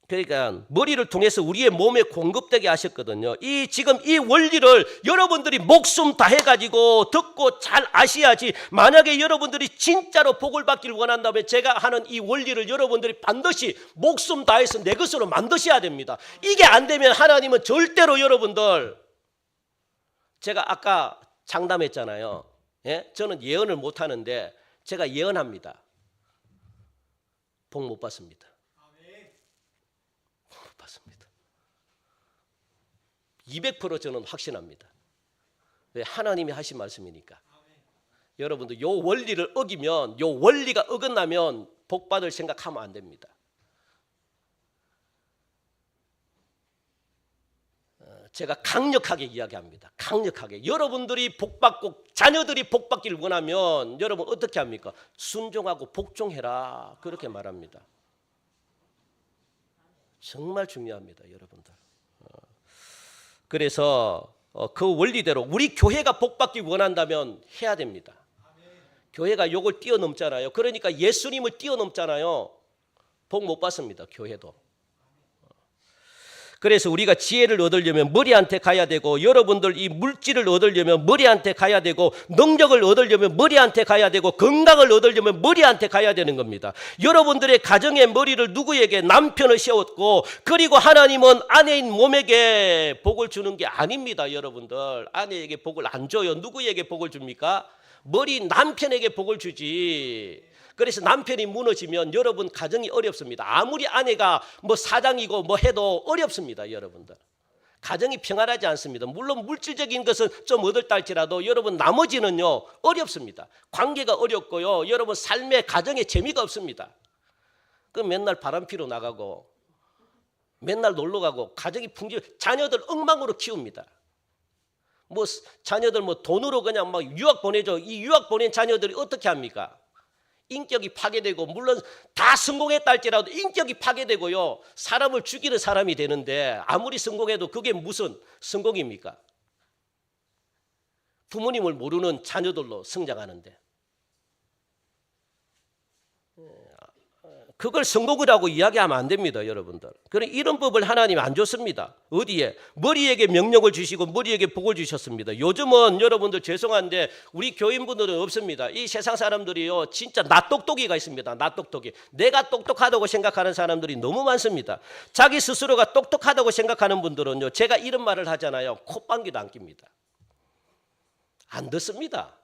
그러니까 머리를 통해서 우리의 몸에 공급되게 하셨거든요. 지금 이 원리를 여러분들이 목숨 다해 가지고 듣고 잘 아셔야지. 만약에 여러분들이 진짜로 복을 받기를 원한다면 제가 하는 이 원리를 여러분들이 반드시 목숨 다해서 내 것으로 만드셔야 됩니다. 이게 안 되면 하나님은 절대로 여러분들, 제가 아까 장담했잖아요. 예? 저는 예언을 못 하는데 제가 예언합니다. 복 못 받습니다. 200% 저는 확신합니다. 왜? 하나님이 하신 말씀이니까. 여러분들 요 원리를 어기면, 요 원리가 어긋나면 복 받을 생각하면 안 됩니다. 제가 강력하게 이야기합니다. 강력하게. 여러분들이 복 받고 자녀들이 복 받기를 원하면 여러분 어떻게 합니까? 순종하고 복종해라. 그렇게 말합니다. 정말 중요합니다, 여러분들. 그래서 그 원리대로 우리 교회가 복받기 원한다면 해야 됩니다. 교회가 요걸 뛰어넘잖아요. 그러니까 예수님을 뛰어넘잖아요. 복 못 받습니다, 교회도. 그래서 우리가 지혜를 얻으려면 머리한테 가야 되고, 여러분들 이 물질을 얻으려면 머리한테 가야 되고, 능력을 얻으려면 머리한테 가야 되고, 건강을 얻으려면 머리한테 가야 되는 겁니다. 여러분들의 가정의 머리를 누구에게? 남편을 세웠고, 그리고 하나님은 아내인 몸에게 복을 주는 게 아닙니다. 여러분들 아내에게 복을 안 줘요. 누구에게 복을 줍니까? 머리 남편에게 복을 주지. 그래서 남편이 무너지면 여러분 가정이 어렵습니다. 아무리 아내가 뭐 사장이고 뭐 해도 어렵습니다. 여러분들 가정이 평안하지 않습니다. 물론 물질적인 것은 좀 얻었다 할지라도 여러분 나머지는요 어렵습니다. 관계가 어렵고요, 여러분 삶의 가정에 재미가 없습니다. 그럼 맨날 바람피러 나가고 맨날 놀러 가고 가정이 자녀들 엉망으로 키웁니다. 뭐 자녀들 뭐 돈으로 그냥 막 유학 보내죠. 이 유학 보낸 자녀들이 어떻게 합니까? 인격이 파괴되고, 물론 다 성공했다 할지라도 인격이 파괴되고요, 사람을 죽이는 사람이 되는데 아무리 성공해도 그게 무슨 성공입니까? 부모님을 모르는 자녀들로 성장하는데 그걸 성공이라고 이야기하면 안 됩니다, 여러분들. 그런 이런 법을 하나님이 안 줬습니다. 어디에? 머리에게 명령을 주시고 머리에게 복을 주셨습니다. 요즘은 여러분들 죄송한데 우리 교인분들은 없습니다. 이 세상 사람들이요 진짜 낫똑똑이가 있습니다. 낫똑똑이. 내가 똑똑하다고 생각하는 사람들이 너무 많습니다. 자기 스스로가 똑똑하다고 생각하는 분들은요, 제가 이런 말을 하잖아요. 콧방귀도 안 낍니다. 안 듣습니다.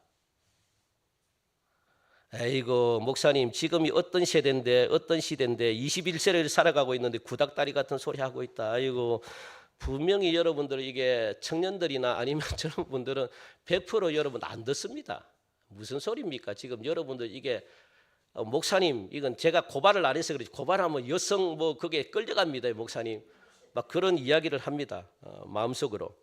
에이고 목사님 지금이 어떤 세대인데 어떤 시대인데 21세를 살아가고 있는데 구닥다리 같은 소리 하고 있다. 아이고, 분명히 여러분들 이게 청년들이나 아니면 저런 분들은 100% 여러분 안 듣습니다. 무슨 소리입니까? 지금 여러분들 이게 목사님 이건 제가 고발을 안 해서 그렇지, 고발하면 여성 뭐 그게 끌려갑니다. 목사님 막 그런 이야기를 합니다. 마음속으로.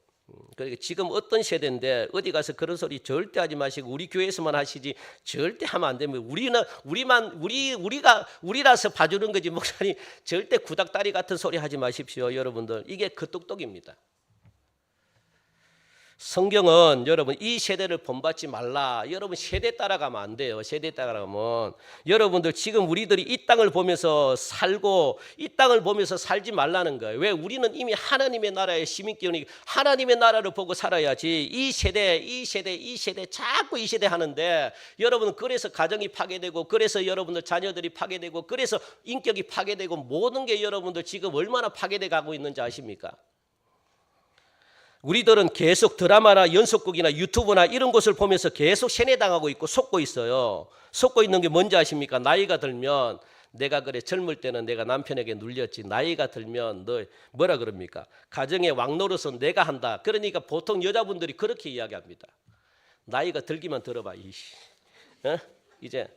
그러니까 지금 어떤 세대인데 어디 가서 그런 소리 절대 하지 마시고 우리 교회에서만 하시지 절대 하면 안 됩니다. 우리라서 봐주는 거지 목사님 절대 구닥다리 같은 소리 하지 마십시오. 여러분들 이게 그 똑똑입니다. 성경은 여러분 이 세대를 본받지 말라. 여러분 세대 따라가면 안 돼요. 세대 따라가면 여러분들 지금 우리들이 이 땅을 보면서 살고 이 땅을 보면서 살지 말라는 거예요. 왜? 우리는 이미 하나님의 나라의 시민권이 하나님의 나라를 보고 살아야지. 이 세대 자꾸 이 세대 하는데 여러분 그래서 가정이 파괴되고 그래서 여러분들 자녀들이 파괴되고 그래서 인격이 파괴되고 모든 게 여러분들 지금 얼마나 파괴돼 가고 있는지 아십니까? 우리들은 계속 드라마나 연속극이나 유튜브나 이런 것을 보면서 계속 세뇌당하고 있고 속고 있어요. 속고 있는 게 뭔지 아십니까? 나이가 들면 내가 그래 젊을 때는 내가 남편에게 눌렸지 나이가 들면 너 뭐라 그럽니까? 가정의 왕노릇은 내가 한다. 그러니까 보통 여자분들이 그렇게 이야기합니다. 나이가 들기만 들어봐. 이씨. 이제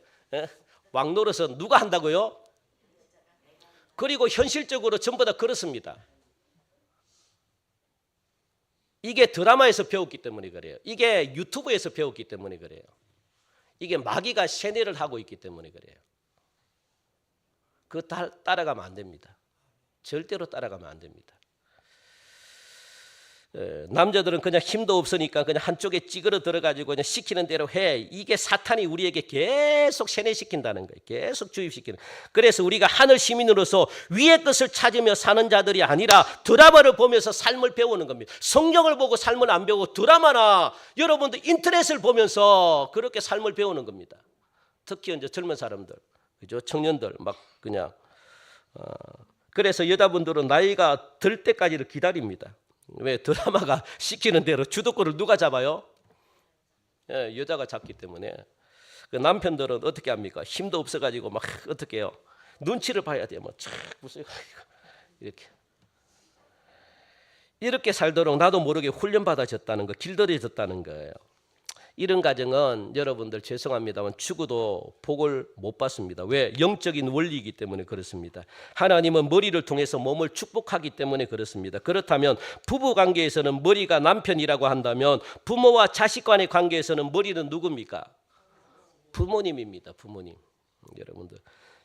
왕노릇은 누가 한다고요? 그리고 현실적으로 전부 다 그렇습니다. 이게 드라마에서 배웠기 때문에 그래요. 이게 유튜브에서 배웠기 때문에 그래요. 이게 마귀가 세뇌를 하고 있기 때문에 그래요. 그거 따라가면 안 됩니다. 절대로 따라가면 안 됩니다. 남자들은 그냥 힘도 없으니까 그냥 한쪽에 찌그러 들어가지고 그냥 시키는 대로 해. 이게 사탄이 우리에게 계속 세뇌시킨다는 거예요. 계속 주입시키는. 그래서 우리가 하늘 시민으로서 위의 것을 찾으며 사는 자들이 아니라 드라마를 보면서 삶을 배우는 겁니다. 성경을 보고 삶을 안 배우고 드라마나 여러분들 인터넷을 보면서 그렇게 삶을 배우는 겁니다. 특히 이제 젊은 사람들, 그죠? 청년들 막 그냥 그래서 여자분들은 나이가 들 때까지를 기다립니다. 왜? 드라마가 시키는 대로 주도권을 누가 잡아요? 여자가 잡기 때문에. 그 남편들은 어떻게 합니까? 힘도 없어가지고 막 어떻게 해요? 눈치를 봐야 돼요. 뭐 무슨 이렇게 살도록 나도 모르게 훈련받아졌다는 거, 길들여졌다는 거예요. 이런 가정은 여러분들 죄송합니다만 죽어도 복을 못 받습니다. 왜? 영적인 원리이기 때문에 그렇습니다. 하나님은 머리를 통해서 몸을 축복하기 때문에 그렇습니다. 그렇다면 부부관계에서는 머리가 남편이라고 한다면 부모와 자식 간의 관계에서는 머리는 누굽니까? 부모님입니다. 부모님. 여러분들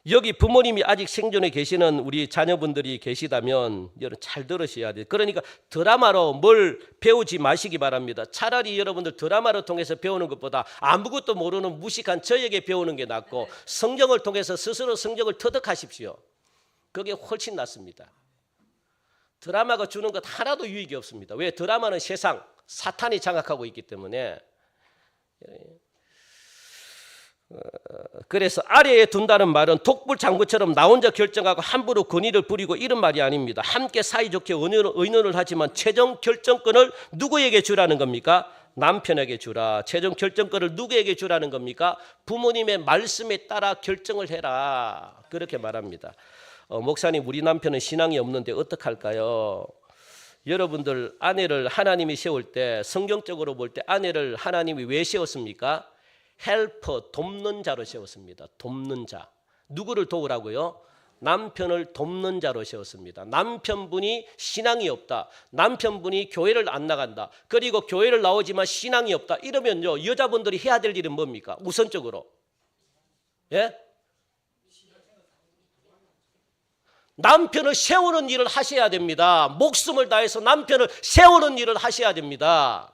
여기 부모님이 아직 생존해 계시는 우리 자녀분들이 계시다면 여러분 잘 들으셔야 돼요. 그러니까 드라마로 뭘 배우지 마시기 바랍니다. 차라리 여러분들 드라마를 통해서 배우는 것보다 아무것도 모르는 무식한 저에게 배우는 게 낫고 성경을 통해서 스스로 성경을 터득하십시오. 그게 훨씬 낫습니다. 드라마가 주는 것 하나도 유익이 없습니다. 왜? 드라마는 세상, 사탄이 장악하고 있기 때문에. 그래서 아래에 둔다는 말은 독불장구처럼 나 혼자 결정하고 함부로 권위를 부리고 이런 말이 아닙니다. 함께 사이좋게 의논을 하지만 최종 결정권을 누구에게 주라는 겁니까? 남편에게 주라. 최종 결정권을 누구에게 주라는 겁니까? 부모님의 말씀에 따라 결정을 해라. 그렇게 말합니다. 목사님 우리 남편은 신앙이 없는데 어떡할까요? 여러분들 아내를 하나님이 세울 때 성경적으로 볼 때 아내를 하나님이 왜 세웠습니까? 헬퍼, 돕는 자로 세웠습니다. 돕는 자. 누구를 도우라고요? 남편을 돕는 자로 세웠습니다. 남편분이 신앙이 없다. 남편분이 교회를 안 나간다. 그리고 교회를 나오지만 신앙이 없다. 이러면요, 여자분들이 해야 될 일은 뭡니까? 우선적으로. 예? 남편을 세우는 일을 하셔야 됩니다. 목숨을 다해서 남편을 세우는 일을 하셔야 됩니다.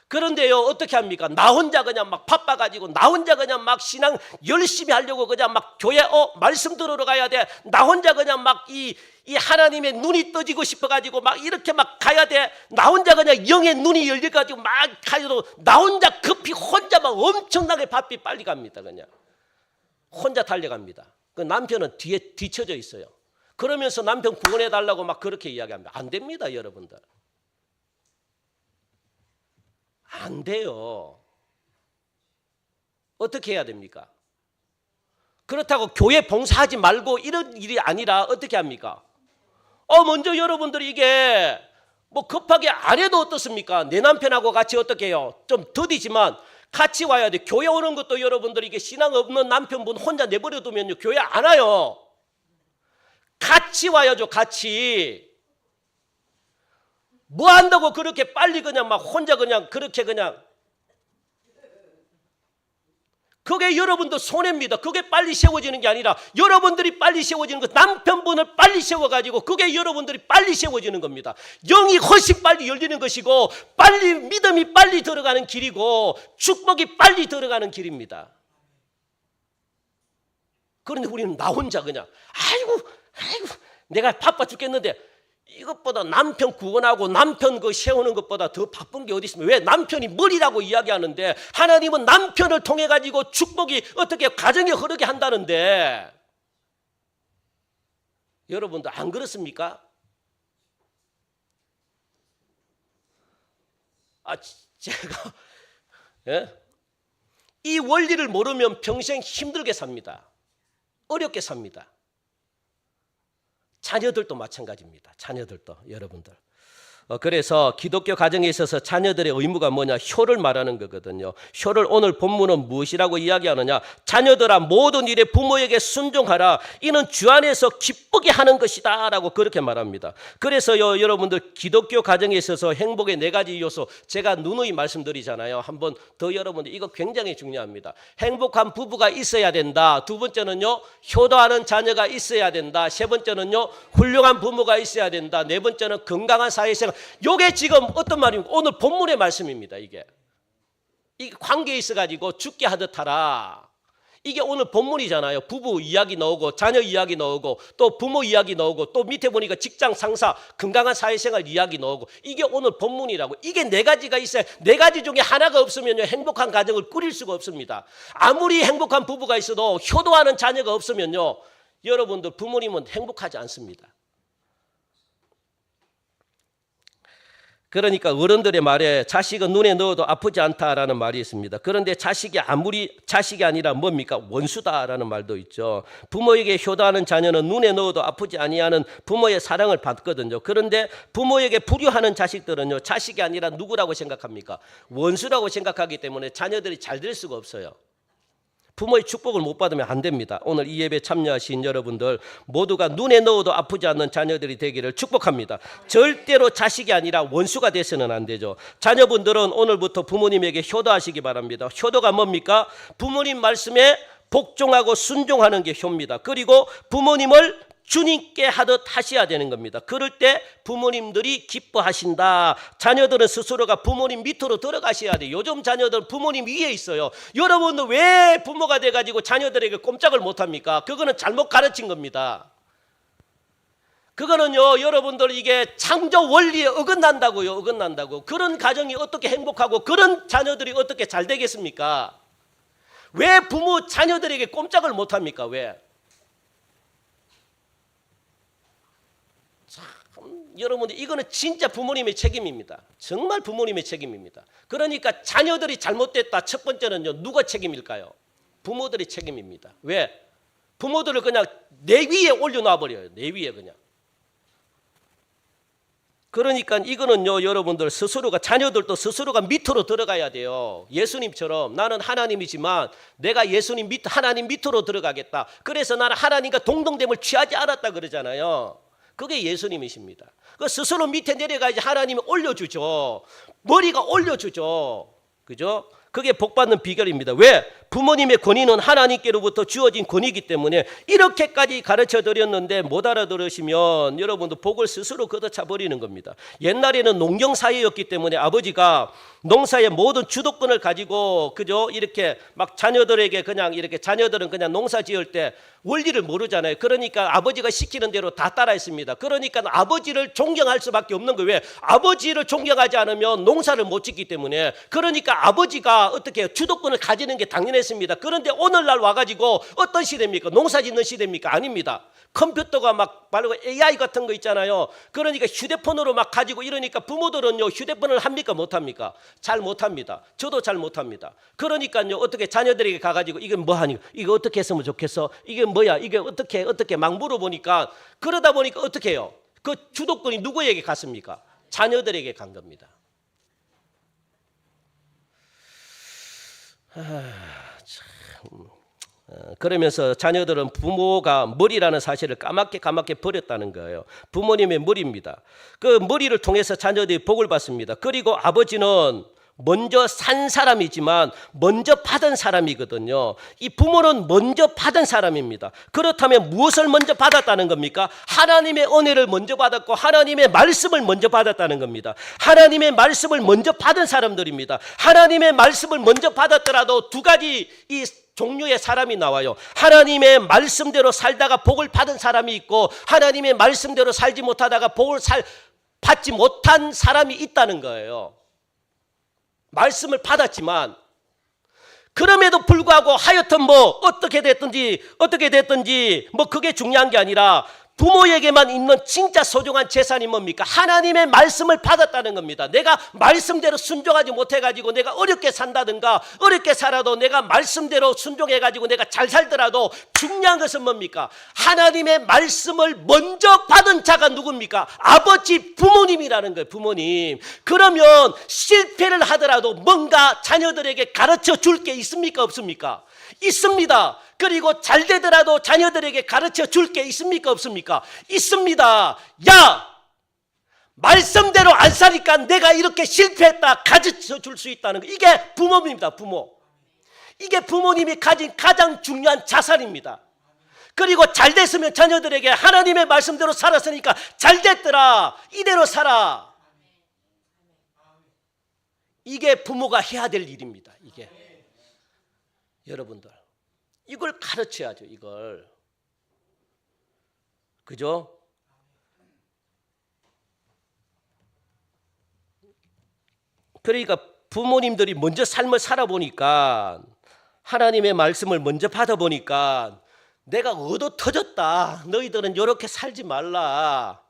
그런데요, 어떻게 합니까? 나 혼자 그냥 막 바빠가지고 나 혼자 그냥 막 신앙 열심히 하려고 그냥 막 교회 말씀 들으러 가야 돼. 나 혼자 그냥 막 이 하나님의 눈이 떠지고 싶어가지고 막 이렇게 막 가야 돼. 나 혼자 그냥 영의 눈이 열려가지고 막 가도 나 혼자 급히 혼자 막 엄청나게 바삐 빨리 갑니다. 그냥 혼자 달려갑니다. 그 남편은 뒤에 뒤쳐져 있어요. 그러면서 남편 구원해 달라고 막 그렇게 이야기합니다. 안 됩니다, 여러분들. 안 돼요. 어떻게 해야 됩니까? 그렇다고 교회 봉사하지 말고 이런 일이 아니라 어떻게 합니까? 먼저 여러분들이 이게 뭐 급하게 안 해도 어떻습니까? 내 남편하고 같이 어떻게 해요? 좀 더디지만 같이 와야 돼. 교회 오는 것도 여러분들이 이게 신앙 없는 남편분 혼자 내버려 두면요, 교회 안 와요. 같이 와야죠, 같이. 뭐 한다고 그렇게 빨리 그냥 막 혼자 그냥 그렇게 그냥. 그게 여러분들 손해입니다. 그게 빨리 세워지는 게 아니라 여러분들이 빨리 세워지는 것, 남편분을 빨리 세워가지고 그게 여러분들이 빨리 세워지는 겁니다. 영이 훨씬 빨리 열리는 것이고 빨리 믿음이 빨리 들어가는 길이고 축복이 빨리 들어가는 길입니다. 그런데 우리는 나 혼자 그냥 아이고 내가 바빠 죽겠는데 이것보다 남편 구원하고 남편 그 세우는 것보다 더 바쁜 게 어디 있습니까? 왜? 남편이 머리라고 이야기하는데 하나님은 남편을 통해 가지고 축복이 어떻게 가정에 흐르게 한다는데 여러분들 안 그렇습니까? 제가 이 원리를 모르면 평생 힘들게 삽니다. 어렵게 삽니다. 자녀들도 마찬가지입니다. 자녀들도 여러분들. 그래서 기독교 가정에 있어서 자녀들의 의무가 뭐냐? 효를 말하는 거거든요. 효를 오늘 본문은 무엇이라고 이야기하느냐? 자녀들아 모든 일에 부모에게 순종하라. 이는 주 안에서 기쁘게 하는 것이다 라고 그렇게 말합니다. 그래서요 여러분들 기독교 가정에 있어서 행복의 4가지 요소 제가 누누이 말씀드리잖아요. 한번 더 여러분들 이거 굉장히 중요합니다. 행복한 부부가 있어야 된다. 2번째는요 효도하는 자녀가 있어야 된다. 3번째는요 훌륭한 부모가 있어야 된다. 4번째는 건강한 사회생활. 요게 지금 어떤 말입니까? 오늘 본문의 말씀입니다. 이게 관계에 있어가지고 죽게 하듯 하라. 이게 오늘 본문이잖아요. 부부 이야기 나오고 자녀 이야기 나오고 또 부모 이야기 나오고 또 밑에 보니까 직장 상사 건강한 사회생활 이야기 나오고 이게 오늘 본문이라고. 이게 4가지가 있어요. 4가지 중에 하나가 없으면요 행복한 가정을 꾸릴 수가 없습니다. 아무리 행복한 부부가 있어도 효도하는 자녀가 없으면요 여러분들 부모님은 행복하지 않습니다. 그러니까 어른들의 말에 자식은 눈에 넣어도 아프지 않다라는 말이 있습니다. 그런데 자식이 아무리 자식이 아니라 뭡니까? 원수다라는 말도 있죠. 부모에게 효도하는 자녀는 눈에 넣어도 아프지 아니하는 부모의 사랑을 받거든요. 그런데 부모에게 불효하는 자식들은요 자식이 아니라 누구라고 생각합니까? 원수라고 생각하기 때문에 자녀들이 잘 될 수가 없어요. 부모의 축복을 못 받으면 안 됩니다. 오늘 이 예배 참여하신 여러분들 모두가 눈에 넣어도 아프지 않는 자녀들이 되기를 축복합니다. 절대로 자식이 아니라 원수가 돼서는 안 되죠. 자녀분들은 오늘부터 부모님에게 효도하시기 바랍니다. 효도가 뭡니까? 부모님 말씀에 복종하고 순종하는 게 효입니다. 그리고 부모님을 주님께 하듯 하셔야 되는 겁니다. 그럴 때 부모님들이 기뻐하신다. 자녀들은 스스로가 부모님 밑으로 들어가셔야 돼요. 요즘 자녀들은 부모님 위에 있어요. 여러분들 왜 부모가 돼가지고 자녀들에게 꼼짝을 못합니까? 그거는 잘못 가르친 겁니다. 그거는요 여러분들 이게 창조 원리에 어긋난다고요. 어긋난다고. 그런 가정이 어떻게 행복하고 그런 자녀들이 어떻게 잘 되겠습니까? 왜 부모 자녀들에게 꼼짝을 못합니까? 왜? 여러분들 이거는 진짜 부모님의 책임입니다. 정말 부모님의 책임입니다. 그러니까 자녀들이 잘못됐다. 첫 번째는요 누가 책임일까요? 부모들의 책임입니다. 왜? 부모들을 그냥 내 위에 올려놔 버려요. 내 위에 그냥. 그러니까 이거는요 여러분들 스스로가 자녀들도 스스로가 밑으로 들어가야 돼요. 예수님처럼 나는 하나님이지만 내가 예수님 밑 하나님 밑으로 들어가겠다. 그래서 나는 하나님과 동등됨을 취하지 않았다 그러잖아요. 그게 예수님이십니다. 그 스스로 밑에 내려가야지 하나님이 올려주죠. 머리가 올려주죠. 그죠? 그게 복받는 비결입니다. 왜? 부모님의 권위는 하나님께로부터 주어진 권위이기 때문에 이렇게까지 가르쳐 드렸는데 못 알아들으시면 여러분도 복을 스스로 걷어차 버리는 겁니다. 옛날에는 농경 사회였기 때문에 아버지가 농사의 모든 주도권을 가지고 그죠? 이렇게 막 자녀들에게 그냥 이렇게 자녀들은 그냥 농사 지을 때 원리를 모르잖아요. 그러니까 아버지가 시키는 대로 다 따라했습니다. 그러니까 아버지를 존경할 수밖에 없는 거예요. 왜? 아버지를 존경하지 않으면 농사를 못 짓기 때문에. 그러니까 아버지가 어떻게 주도권을 가지는 게 당연했습니다. 그런데 오늘날 와가지고 어떤 시대입니까? 농사 짓는 시대입니까? 아닙니다. 컴퓨터가 막 말고 AI 같은 거 있잖아요. 그러니까 휴대폰으로 막 가지고 이러니까 부모들은요 휴대폰을 합니까? 못합니까? 잘 못합니다. 저도 잘 못합니다. 그러니까요 어떻게 자녀들에게 가가지고 이게 뭐하니? 이거 어떻게 했으면 좋겠어? 이게 뭐야? 이게 어떻게 막 물어보니까 그러다 보니까 어떻게 해요? 그 주도권이 누구에게 갔습니까? 자녀들에게 간 겁니다. 그러면서 자녀들은 부모가 머리라는 사실을 까맣게 버렸다는 거예요. 부모님의 머리입니다. 그 머리를 통해서 자녀들이 복을 받습니다. 그리고 아버지는 먼저 산 사람이지만 먼저 받은 사람이거든요. 이 부모는 먼저 받은 사람입니다. 그렇다면 무엇을 먼저 받았다는 겁니까? 하나님의 은혜를 먼저 받았고 하나님의 말씀을 먼저 받았다는 겁니다. 하나님의 말씀을 먼저 받은 사람들입니다. 하나님의 말씀을 먼저 받았더라도 2가지 이 종류의 사람이 나와요. 하나님의 말씀대로 살다가 복을 받은 사람이 있고 하나님의 말씀대로 살지 못하다가 복을 받지 못한 사람이 있다는 거예요. 말씀을 받았지만 그럼에도 불구하고 하여튼 뭐 어떻게 됐든지 뭐 그게 중요한 게 아니라 부모에게만 있는 진짜 소중한 재산이 뭡니까? 하나님의 말씀을 받았다는 겁니다. 내가 말씀대로 순종하지 못해가지고 내가 어렵게 산다든가 어렵게 살아도 내가 말씀대로 순종해가지고 내가 잘 살더라도 중요한 것은 뭡니까? 하나님의 말씀을 먼저 받은 자가 누굽니까? 아버지, 부모님이라는 거예요. 부모님. 그러면 실패를 하더라도 뭔가 자녀들에게 가르쳐 줄 게 있습니까? 없습니까? 있습니다. 그리고 잘 되더라도 자녀들에게 가르쳐 줄 게 있습니까? 없습니까? 있습니다. 야! 말씀대로 안 사니까 내가 이렇게 실패했다 가르쳐 줄 수 있다는 거. 이게 부모입니다. 부모. 이게 부모님이 가진 가장 중요한 자산입니다. 그리고 잘 됐으면 자녀들에게 하나님의 말씀대로 살았으니까 잘 됐더라. 이대로 살아. 이게 부모가 해야 될 일입니다. 이게. 여러분들. 이걸 가르쳐야죠. 이걸. 그죠? 그러니까 부모님들이 먼저 삶을 살아보니까 하나님의 말씀을 먼저 받아보니까 내가 얻어 터졌다. 너희들은 이렇게 살지 말라.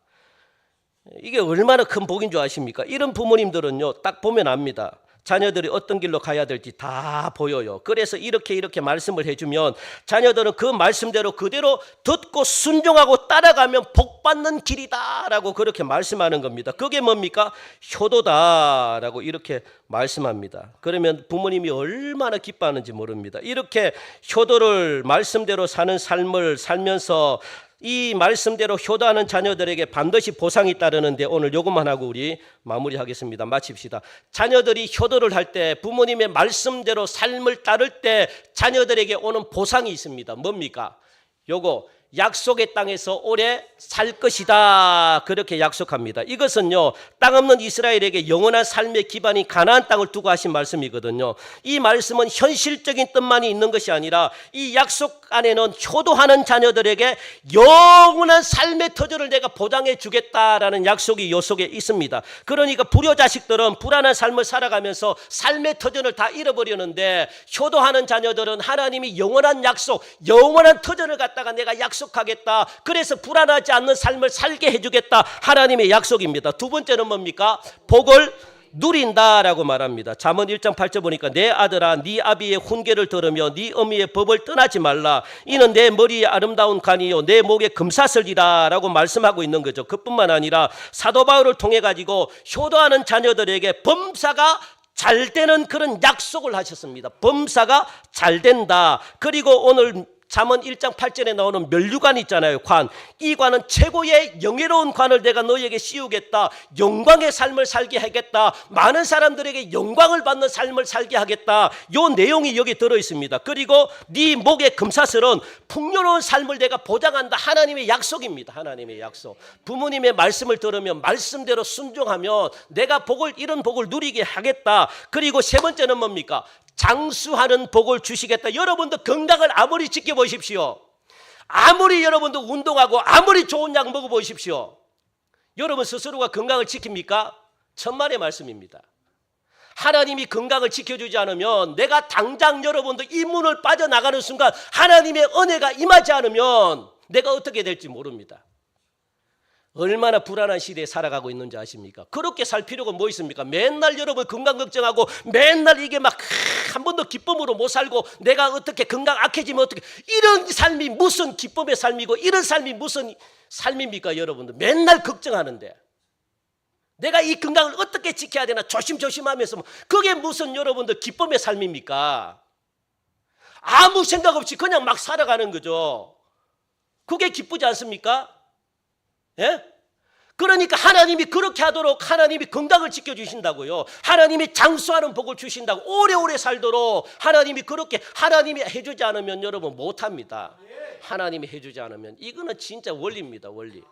이게 얼마나 큰 복인 줄 아십니까? 이런 부모님들은요, 딱 보면 압니다. 자녀들이 어떤 길로 가야 될지 다 보여요. 그래서 이렇게 말씀을 해주면 자녀들은 그 말씀대로 그대로 듣고 순종하고 따라가면 복받는 길이다라고 그렇게 말씀하는 겁니다. 그게 뭡니까? 효도다라고 이렇게 말씀합니다. 그러면 부모님이 얼마나 기뻐하는지 모릅니다. 이렇게 효도를 말씀대로 사는 삶을 살면서 이 말씀대로 효도하는 자녀들에게 반드시 보상이 따르는데 오늘 요것만 하고 우리 마무리하겠습니다. 마칩시다. 자녀들이 효도를 할 때 부모님의 말씀대로 삶을 따를 때 자녀들에게 오는 보상이 있습니다. 뭡니까? 요거 약속의 땅에서 오래 살 것이다. 그렇게 약속합니다. 이것은요, 땅 없는 이스라엘에게 영원한 삶의 기반이 가나안 땅을 두고 하신 말씀이거든요. 이 말씀은 현실적인 뜻만이 있는 것이 아니라 이 약속 안에는 효도하는 자녀들에게 영원한 삶의 터전을 내가 보장해 주겠다라는 약속이 요 속에 있습니다. 그러니까 불효자식들은 불안한 삶을 살아가면서 삶의 터전을 다 잃어버리는데 효도하는 자녀들은 하나님이 영원한 약속, 영원한 터전을 갖다가 내가 약속하겠다. 그래서 불안하지 않는 삶을 살게 해주겠다. 하나님의 약속입니다. 두 번째는 뭡니까? 복을 누린다라고 말합니다. 잠언 1장 8절 보니까 내 아들아 네 아비의 훈계를 들으며 네 어미의 법을 떠나지 말라. 이는 내 머리에 아름다운 간이요 내 목에 금사슬이라 라고 말씀하고 있는 거죠. 그뿐만 아니라 사도 바울을 통해 가지고 효도하는 자녀들에게 범사가 잘 되는 그런 약속을 하셨습니다. 범사가 잘 된다. 그리고 오늘 잠언 1장 8절에 나오는 면류관 있잖아요. 관. 이 관은 최고의 영예로운 관을 내가 너희에게 씌우겠다. 영광의 삶을 살게 하겠다. 많은 사람들에게 영광을 받는 삶을 살게 하겠다. 요 내용이 여기 들어있습니다. 그리고 네 목의 금사슬은 풍요로운 삶을 내가 보장한다. 하나님의 약속입니다. 하나님의 약속. 부모님의 말씀을 들으면 말씀대로 순종하면 내가 이런 복을 누리게 하겠다. 그리고 세 번째는 뭡니까? 장수하는 복을 주시겠다. 여러분도 건강을 아무리 지켜보십시오. 아무리 여러분도 운동하고 아무리 좋은 약 먹어보십시오. 여러분 스스로가 건강을 지킵니까? 천만의 말씀입니다. 하나님이 건강을 지켜주지 않으면 내가 당장 여러분도 이 문을 빠져나가는 순간 하나님의 은혜가 임하지 않으면 내가 어떻게 될지 모릅니다. 얼마나 불안한 시대에 살아가고 있는지 아십니까? 그렇게 살 필요가 뭐 있습니까? 맨날 여러분 건강 걱정하고 맨날 이게 막 한 번도 기쁨으로 못 살고 내가 어떻게 건강 악해지면 어떻게, 이런 삶이 무슨 기쁨의 삶이고 이런 삶이 무슨 삶입니까? 여러분들 맨날 걱정하는데 내가 이 건강을 어떻게 지켜야 되나 조심조심하면서 그게 무슨 여러분들 기쁨의 삶입니까? 아무 생각 없이 그냥 막 살아가는 거죠. 그게 기쁘지 않습니까? 예? 그러니까 하나님이 그렇게 하도록 하나님이 건강을 지켜주신다고요. 하나님이 장수하는 복을 주신다고 오래오래 살도록 하나님이 그렇게 하나님이 해주지 않으면 여러분 못합니다. 하나님이 해주지 않으면 이거는 진짜 원리입니다. 원리.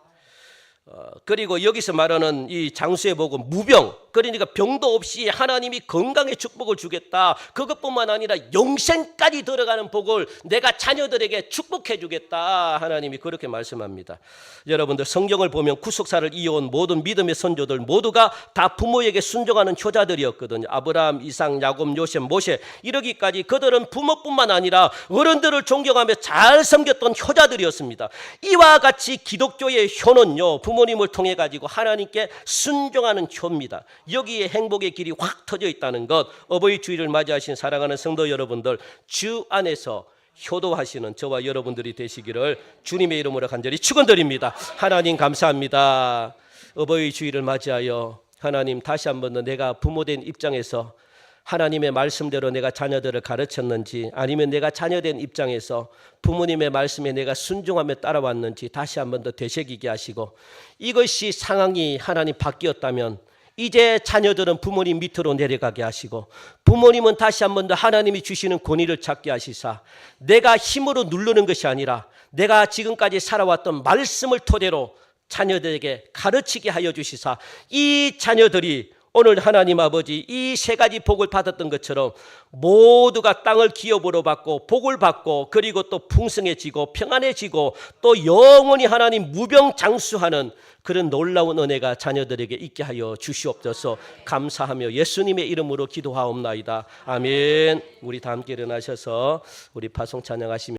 그리고 여기서 말하는 이 장수의 복은 무병, 그러니까 병도 없이 하나님이 건강의 축복을 주겠다. 그것뿐만 아니라 영생까지 들어가는 복을 내가 자녀들에게 축복해 주겠다. 하나님이 그렇게 말씀합니다. 여러분들 성경을 보면 구속사를 이어온 모든 믿음의 선조들 모두가 다 부모에게 순종하는 효자들이었거든요. 아브라함, 이삭, 야곱, 요셉, 모세 이러기까지 그들은 부모뿐만 아니라 어른들을 존경하며 잘 섬겼던 효자들이었습니다. 이와 같이 기독교의 효는요, 부모님을 통해 가지고 하나님께 순종하는 효입니다. 여기에 행복의 길이 확 터져 있다는 것, 어버이 주일을 맞이하신 사랑하는 성도 여러분들, 주 안에서 효도하시는 저와 여러분들이 되시기를 주님의 이름으로 간절히 축원드립니다. 하나님 감사합니다. 어버이 주일을 맞이하여 하나님 다시 한번 더 내가 부모된 입장에서 하나님의 말씀대로 내가 자녀들을 가르쳤는지, 아니면 내가 자녀된 입장에서 부모님의 말씀에 내가 순종하며 따라왔는지 다시 한번 더 되새기게 하시고, 이것이 상황이 하나님 바뀌었다면 이제 자녀들은 부모님 밑으로 내려가게 하시고, 부모님은 다시 한번 더 하나님이 주시는 권위를 찾게 하시사, 내가 힘으로 누르는 것이 아니라 내가 지금까지 살아왔던 말씀을 토대로 자녀들에게 가르치게 하여 주시사, 이 자녀들이 오늘 하나님 아버지 이 세 가지 복을 받았던 것처럼 모두가 땅을 기업으로 받고 복을 받고, 그리고 또 풍성해지고 평안해지고 또 영원히 하나님 무병장수하는 그런 놀라운 은혜가 자녀들에게 있게 하여 주시옵소서. 감사하며 예수님의 이름으로 기도하옵나이다. 아멘. 우리 다 함께 일어나셔서 우리 파송 찬양하시며